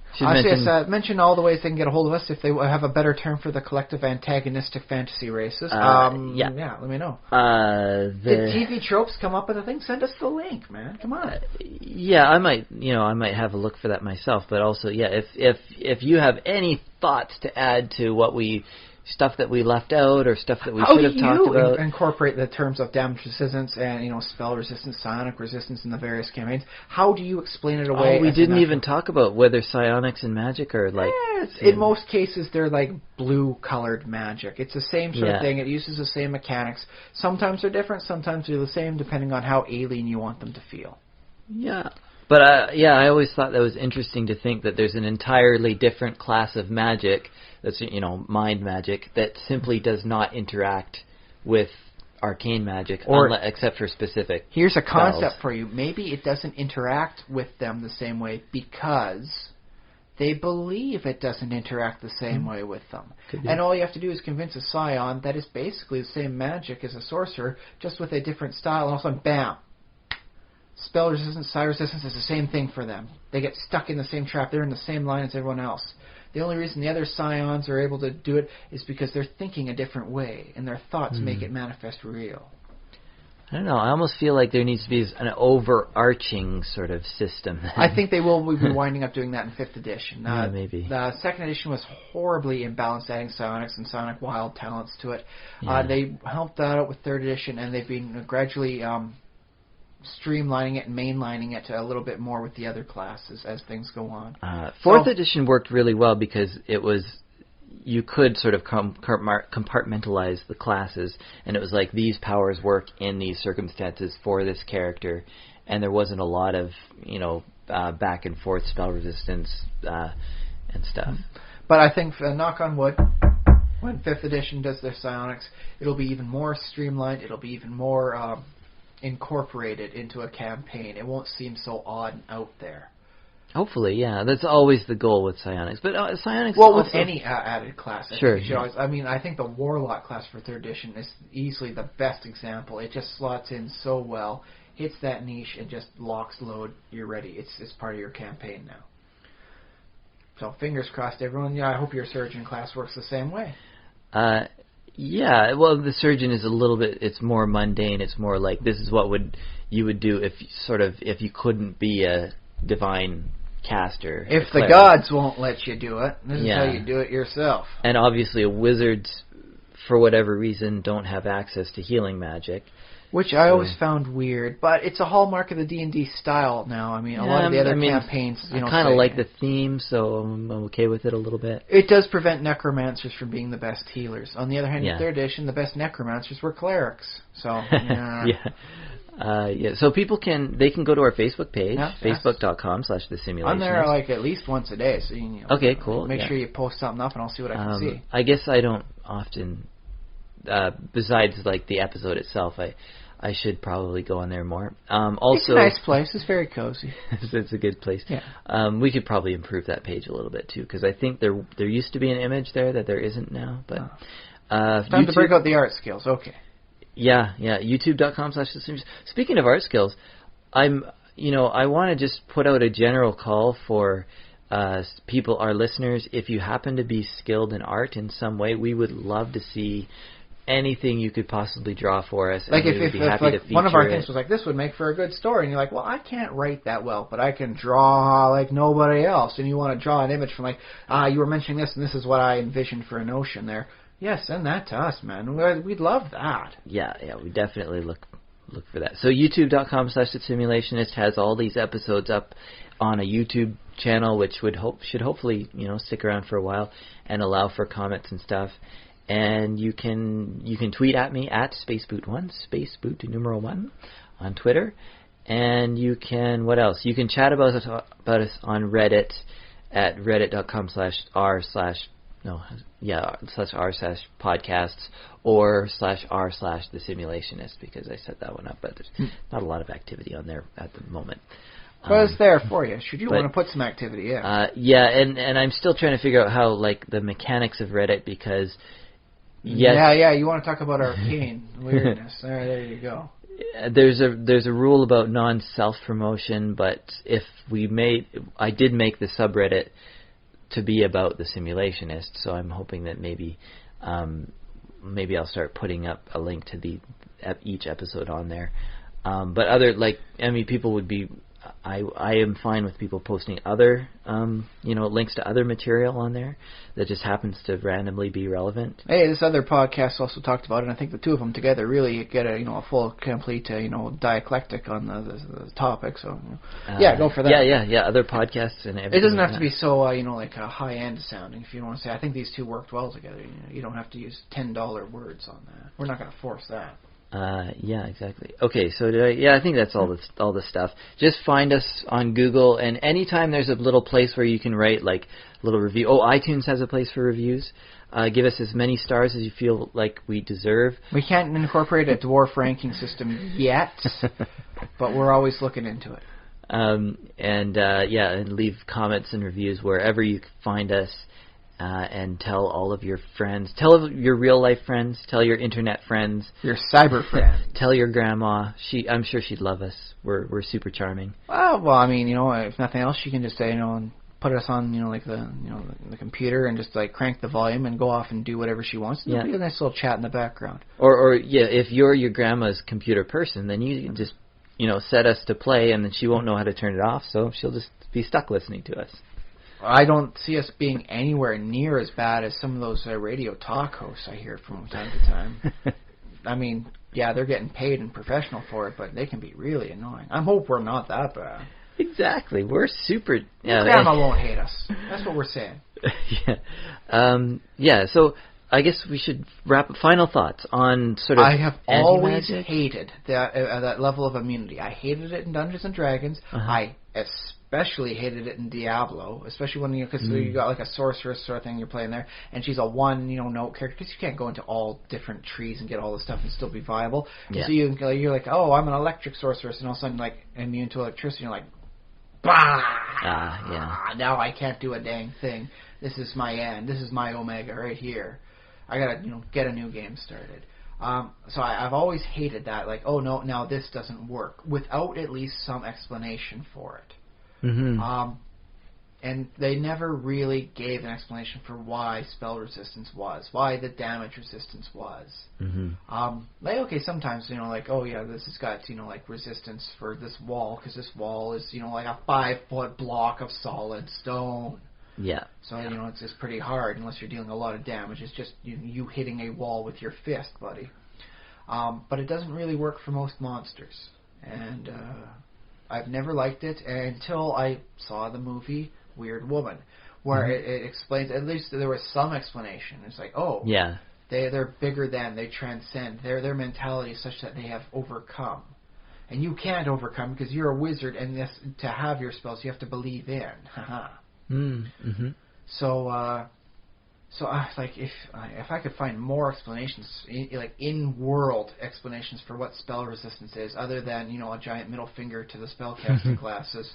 Mention all the ways they can get a hold of us if they have a better term for the collective antagonistic fantasy races. Yeah, let me know. Did TV tropes come up with a thing? Send us the link, man. Come on. Yeah, I might have a look for that myself. But also, if you have any thoughts to add to what stuff that we left out or stuff that we should have talked about. How do you incorporate the terms of damage resistance and spell resistance, psionic resistance in the various campaigns? How do you explain it away? Oh, we didn't even talk about whether psionics and magic are like... in most cases, they're like blue-colored magic. It's the same sort of thing. It uses the same mechanics. Sometimes they're different. Sometimes they're the same, depending on how alien you want them to feel. Yeah. But, I always thought that was interesting to think that there's an entirely different class of magic that's, mind magic, that simply does not interact with arcane magic, except for specific Here's a concept spells. for you. Maybe it doesn't interact with them the same way because they believe it doesn't interact the same way with them. And all you have to do is convince a scion that it's basically the same magic as a sorcerer, just with a different style, and all of a sudden, bam! spell resistance, psi resistance is the same thing for them. They get stuck in the same trap. They're in the same line as everyone else. The only reason the other scions are able to do it is because they're thinking a different way, and their thoughts make it manifest real. I don't know. I almost feel like there needs to be an overarching sort of system. I think they will. We'll be winding up doing that in 5th edition. Yeah, maybe. The 2nd edition was horribly imbalanced, adding psionics and psionic wild talents to it. Yeah. They helped that out with 3rd edition, and they've been gradually streamlining it and mainlining it a little bit more with the other classes as things go on. 4th edition worked really well because it was... You could sort of compartmentalize the classes, and it was like these powers work in these circumstances for this character, and there wasn't a lot of back and forth spell resistance and stuff. But I think, knock on wood, when 5th edition does their psionics, it'll be even more streamlined. It'll be even more incorporated into a campaign. It won't seem so odd and out there. Hopefully, yeah. That's always the goal with psionics. But psionics... Well, also, with any added class. Sure. I think the Warlock class for 3rd edition is easily the best example. It just slots in so well, hits that niche, and just locks load. You're ready. It's part of your campaign now. So, fingers crossed, everyone. Yeah, I hope your Surgeon class works the same way. Yeah, well, the Surgeon is a little bit... It's more mundane. It's more like, this is what you would do if you couldn't be a divine caster. If the gods won't let you do it, this is how you do it yourself. And obviously wizards, for whatever reason, don't have access to healing magic. Which I always found weird, but it's a hallmark of the D&D style now. I mean, a lot of the other campaigns... I kind of like the theme, so I'm okay with it a little bit. It does prevent necromancers from being the best healers. On the other hand, in 3rd edition, the best necromancers were clerics. So, so people can go to our Facebook page, facebook.com/thesimulationist. I'm there at least once a day, so okay, cool. Make sure you post something up, and I'll see what I can see. I guess I don't often, besides the episode itself, I should probably go on there more. Also, it's a nice place. It's very cozy. It's a good place. Yeah. We could probably improve that page a little bit too, because I think there used to be an image there that there isn't now. But it's time to break out the art skills. Okay. Yeah, youtube.com/thesimulationist. Speaking of art skills, I want to just put out a general call for people, our listeners. If you happen to be skilled in art in some way, we would love to see anything you could possibly draw for us. Like if one of our things was this would make for a good story, and you're like, well, I can't write that well, but I can draw like nobody else. And you want to draw an image from you were mentioning this, and this is what I envisioned for an ocean there. Yeah, send that to us, man. We'd love that. Yeah, we definitely look for that. So youtube.com/thesimulationist has all these episodes up on a YouTube channel, which should hopefully stick around for a while and allow for comments and stuff. And you can tweet at me at spaceboot1, spaceboot numeral 1 on Twitter. And you can, what else? You can chat about us on Reddit at reddit.com/r/podcasts or /r/thesimulationist, because I set that one up, but there's not a lot of activity on there at the moment. Well, it's there for you. Should you want to put some activity, and I'm still trying to figure out how the mechanics of Reddit, because you want to talk about arcane weirdness. There you go. There's a rule about non-self promotion, but I did make the subreddit to be about the Simulationist, so I'm hoping that maybe I'll start putting up a link to each episode on there. But people would be... I am fine with people posting other, links to other material on there that just happens to randomly be relevant. Hey, this other podcast also talked about it, and I think the two of them together really get a full, complete, dialectic on the topic. So, go for that. Yeah. Other podcasts and everything. It doesn't have to be so, a high-end sounding. If you want to say, I think these two worked well together. You don't have to use $10 words on that. We're not going to force that. Yeah, exactly. Okay, so I think that's all the stuff. Just find us on Google, and anytime there's a little place where you can write a little review. Oh, iTunes has a place for reviews. Give us as many stars as you feel like we deserve. We can't incorporate a dwarf ranking system yet, but we're always looking into it. And leave comments and reviews wherever you find us. and tell all of your friends, tell your real life friends, tell your internet friends, your cyber friends, tell your grandma. I'm sure she'd love us. We're super charming. Well, I mean, if nothing else, she can just say, and put us on, the computer and just like crank the volume and go off and do whatever she wants. There'll be a nice little chat in the background. Or if you're your grandma's computer person, then you can just set us to play, and then she won't know how to turn it off, so she'll just be stuck listening to us. I don't see us being anywhere near as bad as some of those radio talk hosts I hear from time to time. I mean, yeah, they're getting paid and professional for it, but they can be really annoying. I hope we're not that bad. Exactly. We're super... Grandma won't hate us. That's what we're saying. So I guess we should wrap up. Final thoughts on sort of I have always hated that level of immunity. I hated it in Dungeons and Dragons. I especially hated it in Diablo, especially when because you got like a sorceress sort of thing you're playing there, and she's a one note character because you can't go into all different trees and get all the stuff and still be viable. Yeah. So you're like, oh, I'm an electric sorceress, and all of a sudden like immune to electricity. And you're like, bah! Now I can't do a dang thing. This is my end. This is my Omega right here. I gotta get a new game started. So I've always hated that. Like, oh no, now this doesn't work without at least some explanation for it. Mm-hmm. And they never really gave an explanation for why spell resistance was, why the damage resistance was. Mm-hmm. Sometimes oh yeah, this has got like resistance for this wall because this wall is like a 5-foot block of solid stone. Yeah. So it's just pretty hard unless you're dealing a lot of damage. It's just you hitting a wall with your fist, buddy. But it doesn't really work for most monsters, and I've never liked it until I saw the movie Weird Woman, where it explains. At least there was some explanation. It's like, oh, yeah, they're bigger than, they transcend. Their mentality is such that they have overcome, and you can't overcome because you're a wizard, and to have your spells you have to believe in. Haha. Mm-hmm. So I like if I could find more explanations, in-world explanations for what spell resistance is, other than a giant middle finger to the spellcasting classes.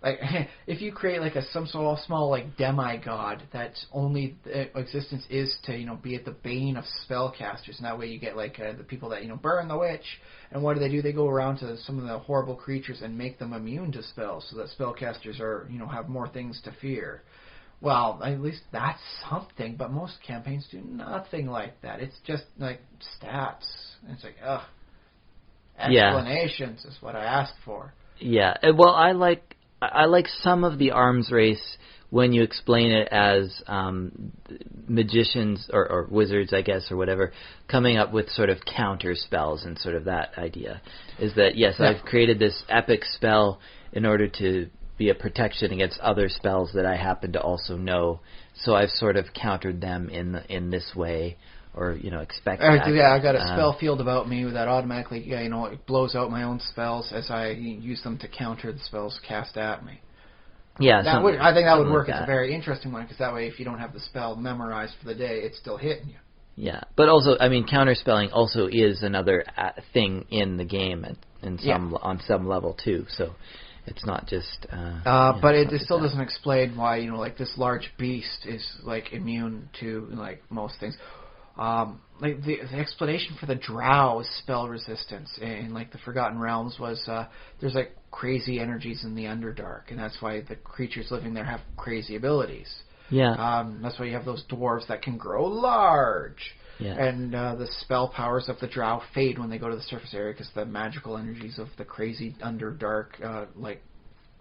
Like if you create like some small like demigod that's only existence is to be at the bane of spellcasters, and that way you get like the people that burn the witch, and what do? They go around to some of the horrible creatures and make them immune to spells, so that spellcasters are have more things to fear. Well, at least that's something, but most campaigns do nothing like that. It's just like stats. And it's like, ugh. Explanations is what I asked for. Yeah. Well, I like some of the arms race when you explain it as magicians or wizards, I guess, or whatever, coming up with sort of counter spells and sort of that idea. Is that, yes, yeah. I've created this epic spell in order to be a protection against other spells that I happen to also know, so I've sort of countered them in this way, or expect that. Yeah, I got a spell field about me that automatically, it blows out my own spells as I use them to counter the spells cast at me. Yeah, I think that would work. It's a very interesting one, because that way, if you don't have the spell memorized for the day, it's still hitting you. Yeah, but also, I mean, counterspelling also is another thing in the game on some level too. So. It's not just... but it still doesn't explain why, like, this large beast is, like, immune to, like, most things. Like, the explanation for the Drow's spell resistance in, like, the Forgotten Realms was there's, like, crazy energies in the Underdark, and that's why the creatures living there have crazy abilities. Yeah. That's why you have those dwarves that can grow large. Yeah. And the spell powers of the Drow fade when they go to the surface area because the magical energies of the crazy Underdark,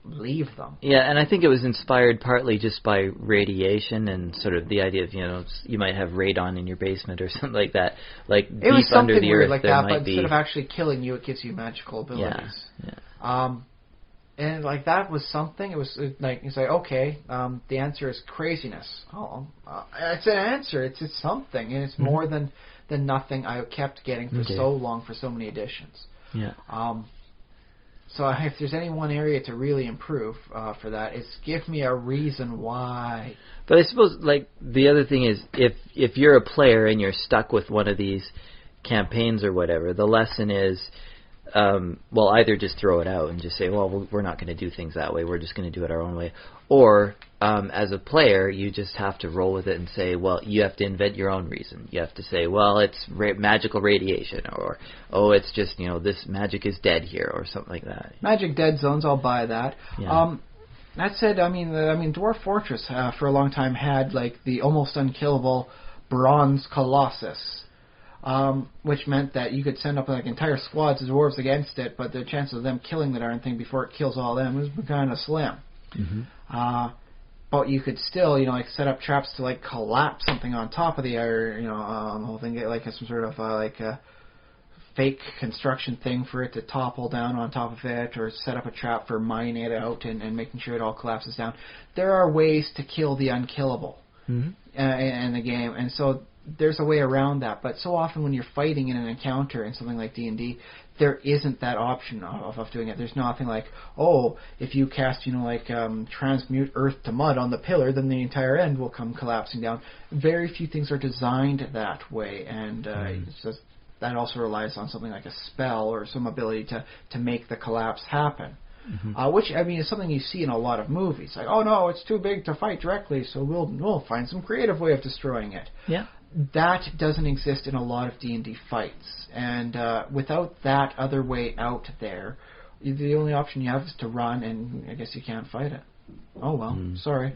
leave them. Yeah, and I think it was inspired partly just by radiation and sort of the idea of, you might have radon in your basement or something like that. Like, it was deep under the weird earth, like there that, might but be... instead of actually killing you, it gives you magical abilities. Yeah. And, like, that was something. It was, like, it's like, okay, the answer is craziness. Oh, it's an answer. It's something. And it's more than nothing I kept getting for so long, for so many editions. Yeah. So if there's any one area to really improve for that, it's give me a reason why. But I suppose, like, the other thing is, if you're a player and you're stuck with one of these campaigns or whatever, the lesson is... well, either just throw it out and just say, well, we're not going to do things that way. We're just going to do it our own way. Or as a player, you just have to roll with it and say, well, you have to invent your own reason. You have to say, well, it's magical radiation, or, oh, it's just, this magic is dead here, or something like that. Magic dead zones, I'll buy that. Yeah. That said, I mean, Dwarf Fortress for a long time had like the almost unkillable Bronze Colossus, which meant that you could send up like entire squads of dwarves against it, but the chance of them killing the darn thing before it kills all them was kind of slim. Mm-hmm. But you could still, like set up traps to like collapse something on top of the whole thing, get like some sort of like a fake construction thing for it to topple down on top of it, or set up a trap for mining it out and making sure it all collapses down. There are ways to kill the unkillable in the game, and so there's a way around that. But so often when you're fighting in an encounter in something like D&D, there isn't that option of doing it. There's nothing like, oh, if you cast, transmute earth to mud on the pillar, then the entire end will come collapsing down. Very few things are designed that way, and it's just, that also relies on something like a spell or some ability to make the collapse happen. Which, I mean, is something you see in a lot of movies. Like, oh no, it's too big to fight directly, so we'll find some creative way of destroying it. Yeah. That doesn't exist in a lot of D&D fights. And without that other way out there, the only option you have is to run, and I guess you can't fight it. Oh well, sorry.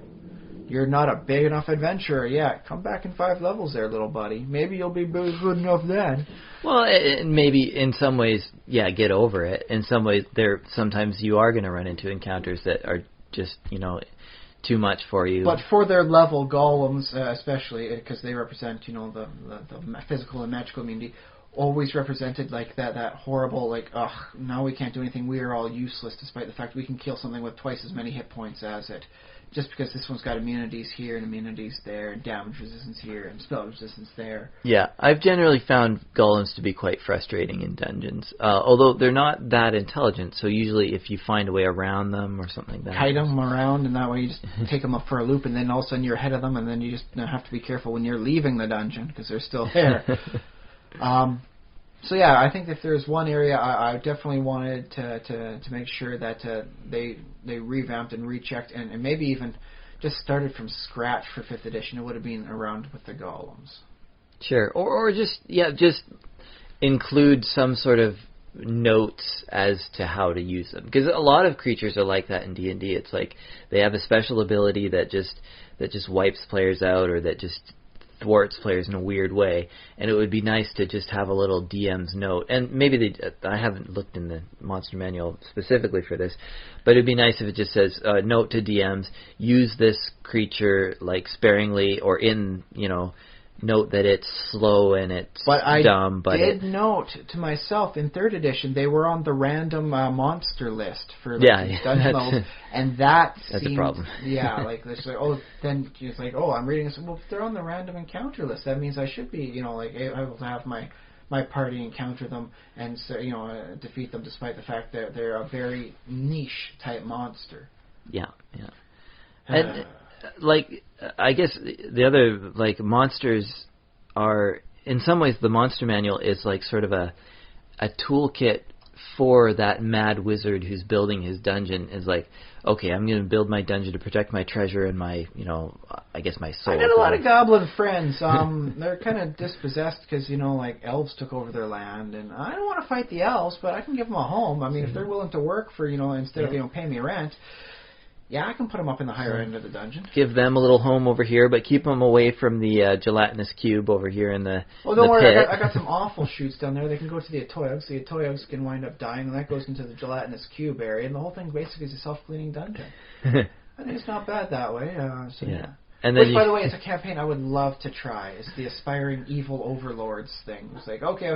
You're not a big enough adventurer yet. Come back in 5 levels there, little buddy. Maybe you'll be good enough then. Well, maybe in some ways, yeah, get over it. In some ways, sometimes you are going to run into encounters that are just, too much for you. But for their level, golems, especially, because they represent, the physical and magical immunity, always represented like that horrible, like, ugh, now we can't do anything. We are all useless, despite the fact we can kill something with twice as many hit points as it. Just because this one's got immunities here and immunities there, and damage resistance here and spell resistance there. Yeah, I've generally found golems to be quite frustrating in dungeons, although they're not that intelligent, so usually if you find a way around them or something like that. Kite them around, and that way you just take them up for a loop, and then all of a sudden you're ahead of them, and then you just have to be careful when you're leaving the dungeon, because they're still there. So yeah, I think if there's one area I definitely wanted to make sure that they revamped and rechecked and maybe even just started from scratch for 5th edition, it would have been around with the golems. Sure, or just include some sort of notes as to how to use them, because a lot of creatures are like that in D&D. It's like they have a special ability that just wipes players out, or that just thwarts players in a weird way, and it would be nice to just have a little DM's note. And maybe I haven't looked in the monster manual specifically for this, but it'd be nice if it just says, note to DMs, use this creature like sparingly, or in, note that it's slow and it's dumb. But I did note to myself in 3rd edition they were on the random monster list for these dungeon levels, and that's a problem. Yeah, like it's like, then it's like, I'm reading this. Well, if they're on the random encounter list, that means I should be, able to have my party encounter them and defeat them, despite the fact that they're a very niche type monster. Yeah. And I guess the other, monsters are, in some ways, the monster manual is like sort of a toolkit for that mad wizard who's building his dungeon. Is like, okay, I'm going to build my dungeon to protect my treasure and my, I guess my soul. I got a lot of goblin friends. They're kind of dispossessed because, elves took over their land, and I don't want to fight the elves, but I can give them a home. I mean, if they're willing to work for, instead of, paying me rent, yeah, I can put them up in the higher end of the dungeon. Give them a little home over here, but keep them away from the gelatinous cube over here in the don't worry, pit. I got some awful shoots down there. They can go to the Atoyogs. The Atoyogs can wind up dying, and that goes into the gelatinous cube area, and the whole thing basically is a self-cleaning dungeon. I think it's not bad that way. Yeah. And then by the way, it's a campaign I would love to try. It's the Aspiring Evil Overlords thing. It's like, okay.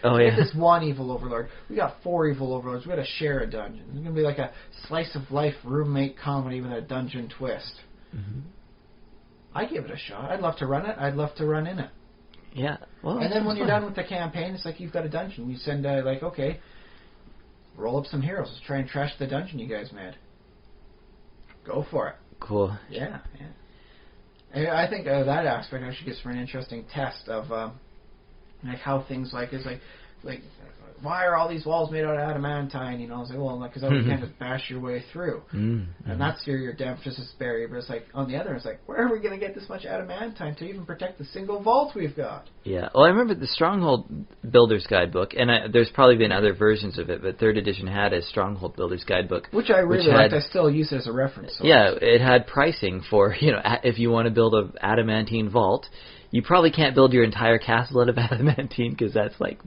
Oh, we get this one evil overlord. We got 4 evil overlords. We got to share a dungeon. It's going to be like a slice-of-life roommate comedy with a dungeon twist. Mm-hmm. I give it a shot. I'd love to run it. I'd love to run in it. Yeah. Well, and then when you're done with the campaign, it's like you've got a dungeon. You send, okay, roll up some heroes. Let's try and trash the dungeon you guys made. Go for it. Cool. Yeah. I think that aspect actually gets for an interesting test of how things like, why are all these walls made out of adamantine? You know, I was like, well, because you can't just bash your way through. Mm-hmm. And that's your deficit barrier. But it's like, on the other, it's like, where are we going to get this much adamantine to even protect the single vault we've got? Yeah. Well, I remember the Stronghold Builder's Guidebook, and there's probably been other versions of it, but 3rd edition had a Stronghold Builder's Guidebook. Which I really liked. I still use it as a reference. So yeah, it had pricing for, if you want to build an adamantine vault, you probably can't build your entire castle out of adamantine, because that's like...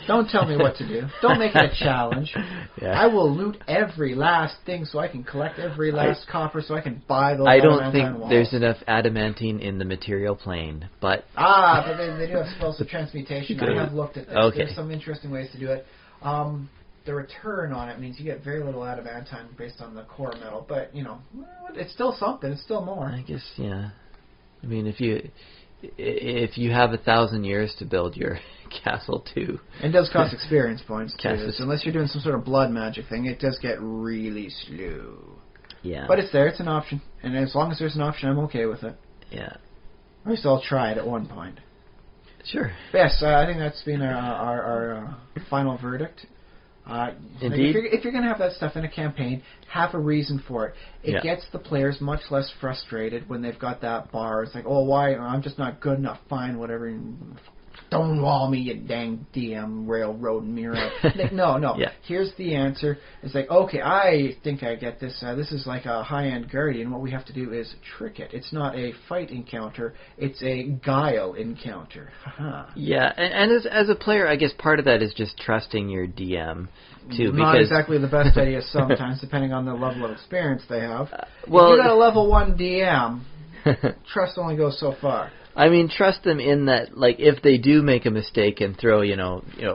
Don't tell me what to do. Don't make it a challenge. Yeah. I will loot every last thing so I can collect every last copper so I can buy those I don't adamantine think walls. there's enough adamantine in the material plane, but... but they do have spells of transmutation. I have looked at this. Okay. There's some interesting ways to do it. The return on it means you get very little adamantine based on the core metal, but, it's still something. It's still more. I guess, yeah. I mean, if you have 1,000 years to build your castle too. It does cost experience points too. Castles. So unless you're doing some sort of blood magic thing, it does get really slow. Yeah. But it's there. It's an option, and as long as there's an option, I'm okay with it. Yeah. At least I'll try it at one point. Sure. Yes, I think that's been our final verdict. Indeed. Like if you're going to have that stuff in a campaign, have a reason for it. It gets the players much less frustrated when they've got that bar. It's like, oh, why? I'm just not good enough. Fine, whatever. Stonewall me, you dang DM railroad mirror. Like, no. Yeah. Here's the answer. It's like, okay, I think I get this. This is like a high-end guardian. What we have to do is trick it. It's not a fight encounter. It's a guile encounter. Yeah, and as a player, I guess part of that is just trusting your DM, too. Not exactly the best idea sometimes, depending on the level of experience they have. Well, if you got a level 1 DM, trust only goes so far. I mean, trust them in that, like, if they do make a mistake and throw,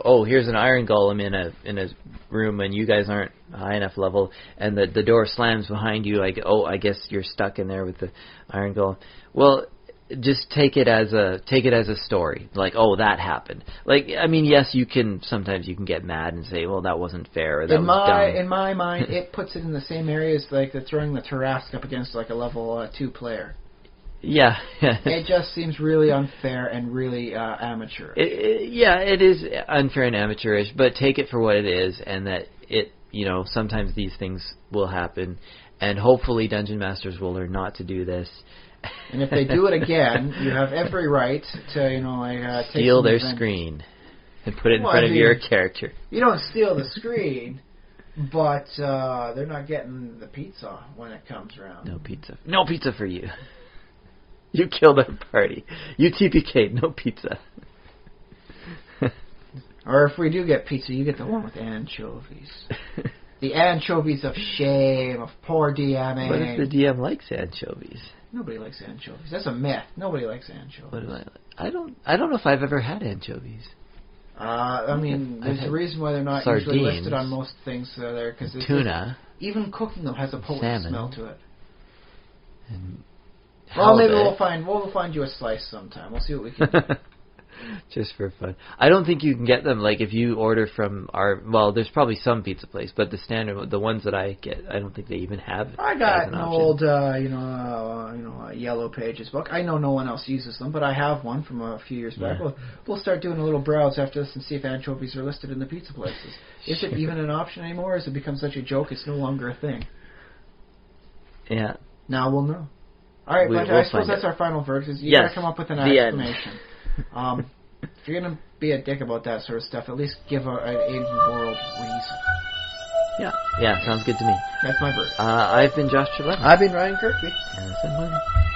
oh, here's an iron golem in a room and you guys aren't high enough level, and the door slams behind you, like, oh, I guess you're stuck in there with the iron golem. Well, just take it as a story, like, oh, that happened. Like, I mean, yes, sometimes you can get mad and say, well, that wasn't fair, or that was dumb. In my mind, it puts it in the same area as like throwing the Tarrasque up against like a level 2 player. Yeah. It just seems really unfair and really amateurish. It is unfair and amateurish, but take it for what it is, and that sometimes these things will happen, and hopefully Dungeon Masters will learn not to do this. And if they do it again, you have every right to, steal their screen and put it in front of your character. You don't steal the screen, but they're not getting the pizza when it comes around. No pizza. No pizza for you. You killed our party. You TPK'd. No pizza. Or if we do get pizza, you get the one with anchovies. The anchovies of shame, of poor DMing. What if the DM likes anchovies? Nobody likes anchovies. That's a myth. Nobody likes anchovies. What do I don't know if I've ever had anchovies. I mean, there's a reason why they're not sardines, usually listed on most things there, because tuna, even cooking them has a potent salmon, smell to it. And well, maybe we'll find you a slice sometime. We'll see what we can do. Just for fun. I don't think you can get them, like, if you order from there's probably some pizza place, but the standard, the ones that I get, I don't think they even have. I got an old, Yellow Pages book. I know no one else uses them, but I have one from a few years back. We'll start doing a little browse after this and see if anchovies are listed in the pizza places. Is it even an option anymore? Has it become such a joke it's no longer a thing? Yeah. Now we'll know. All right, but I suppose that's our final verdict. You gotta come up with an explanation. If you're going to be a dick about that sort of stuff, at least give an in-world reason. Yeah, sounds good to me. That's my verdict. I've been Josh Trelawney. I've been Ryan Kirkby. And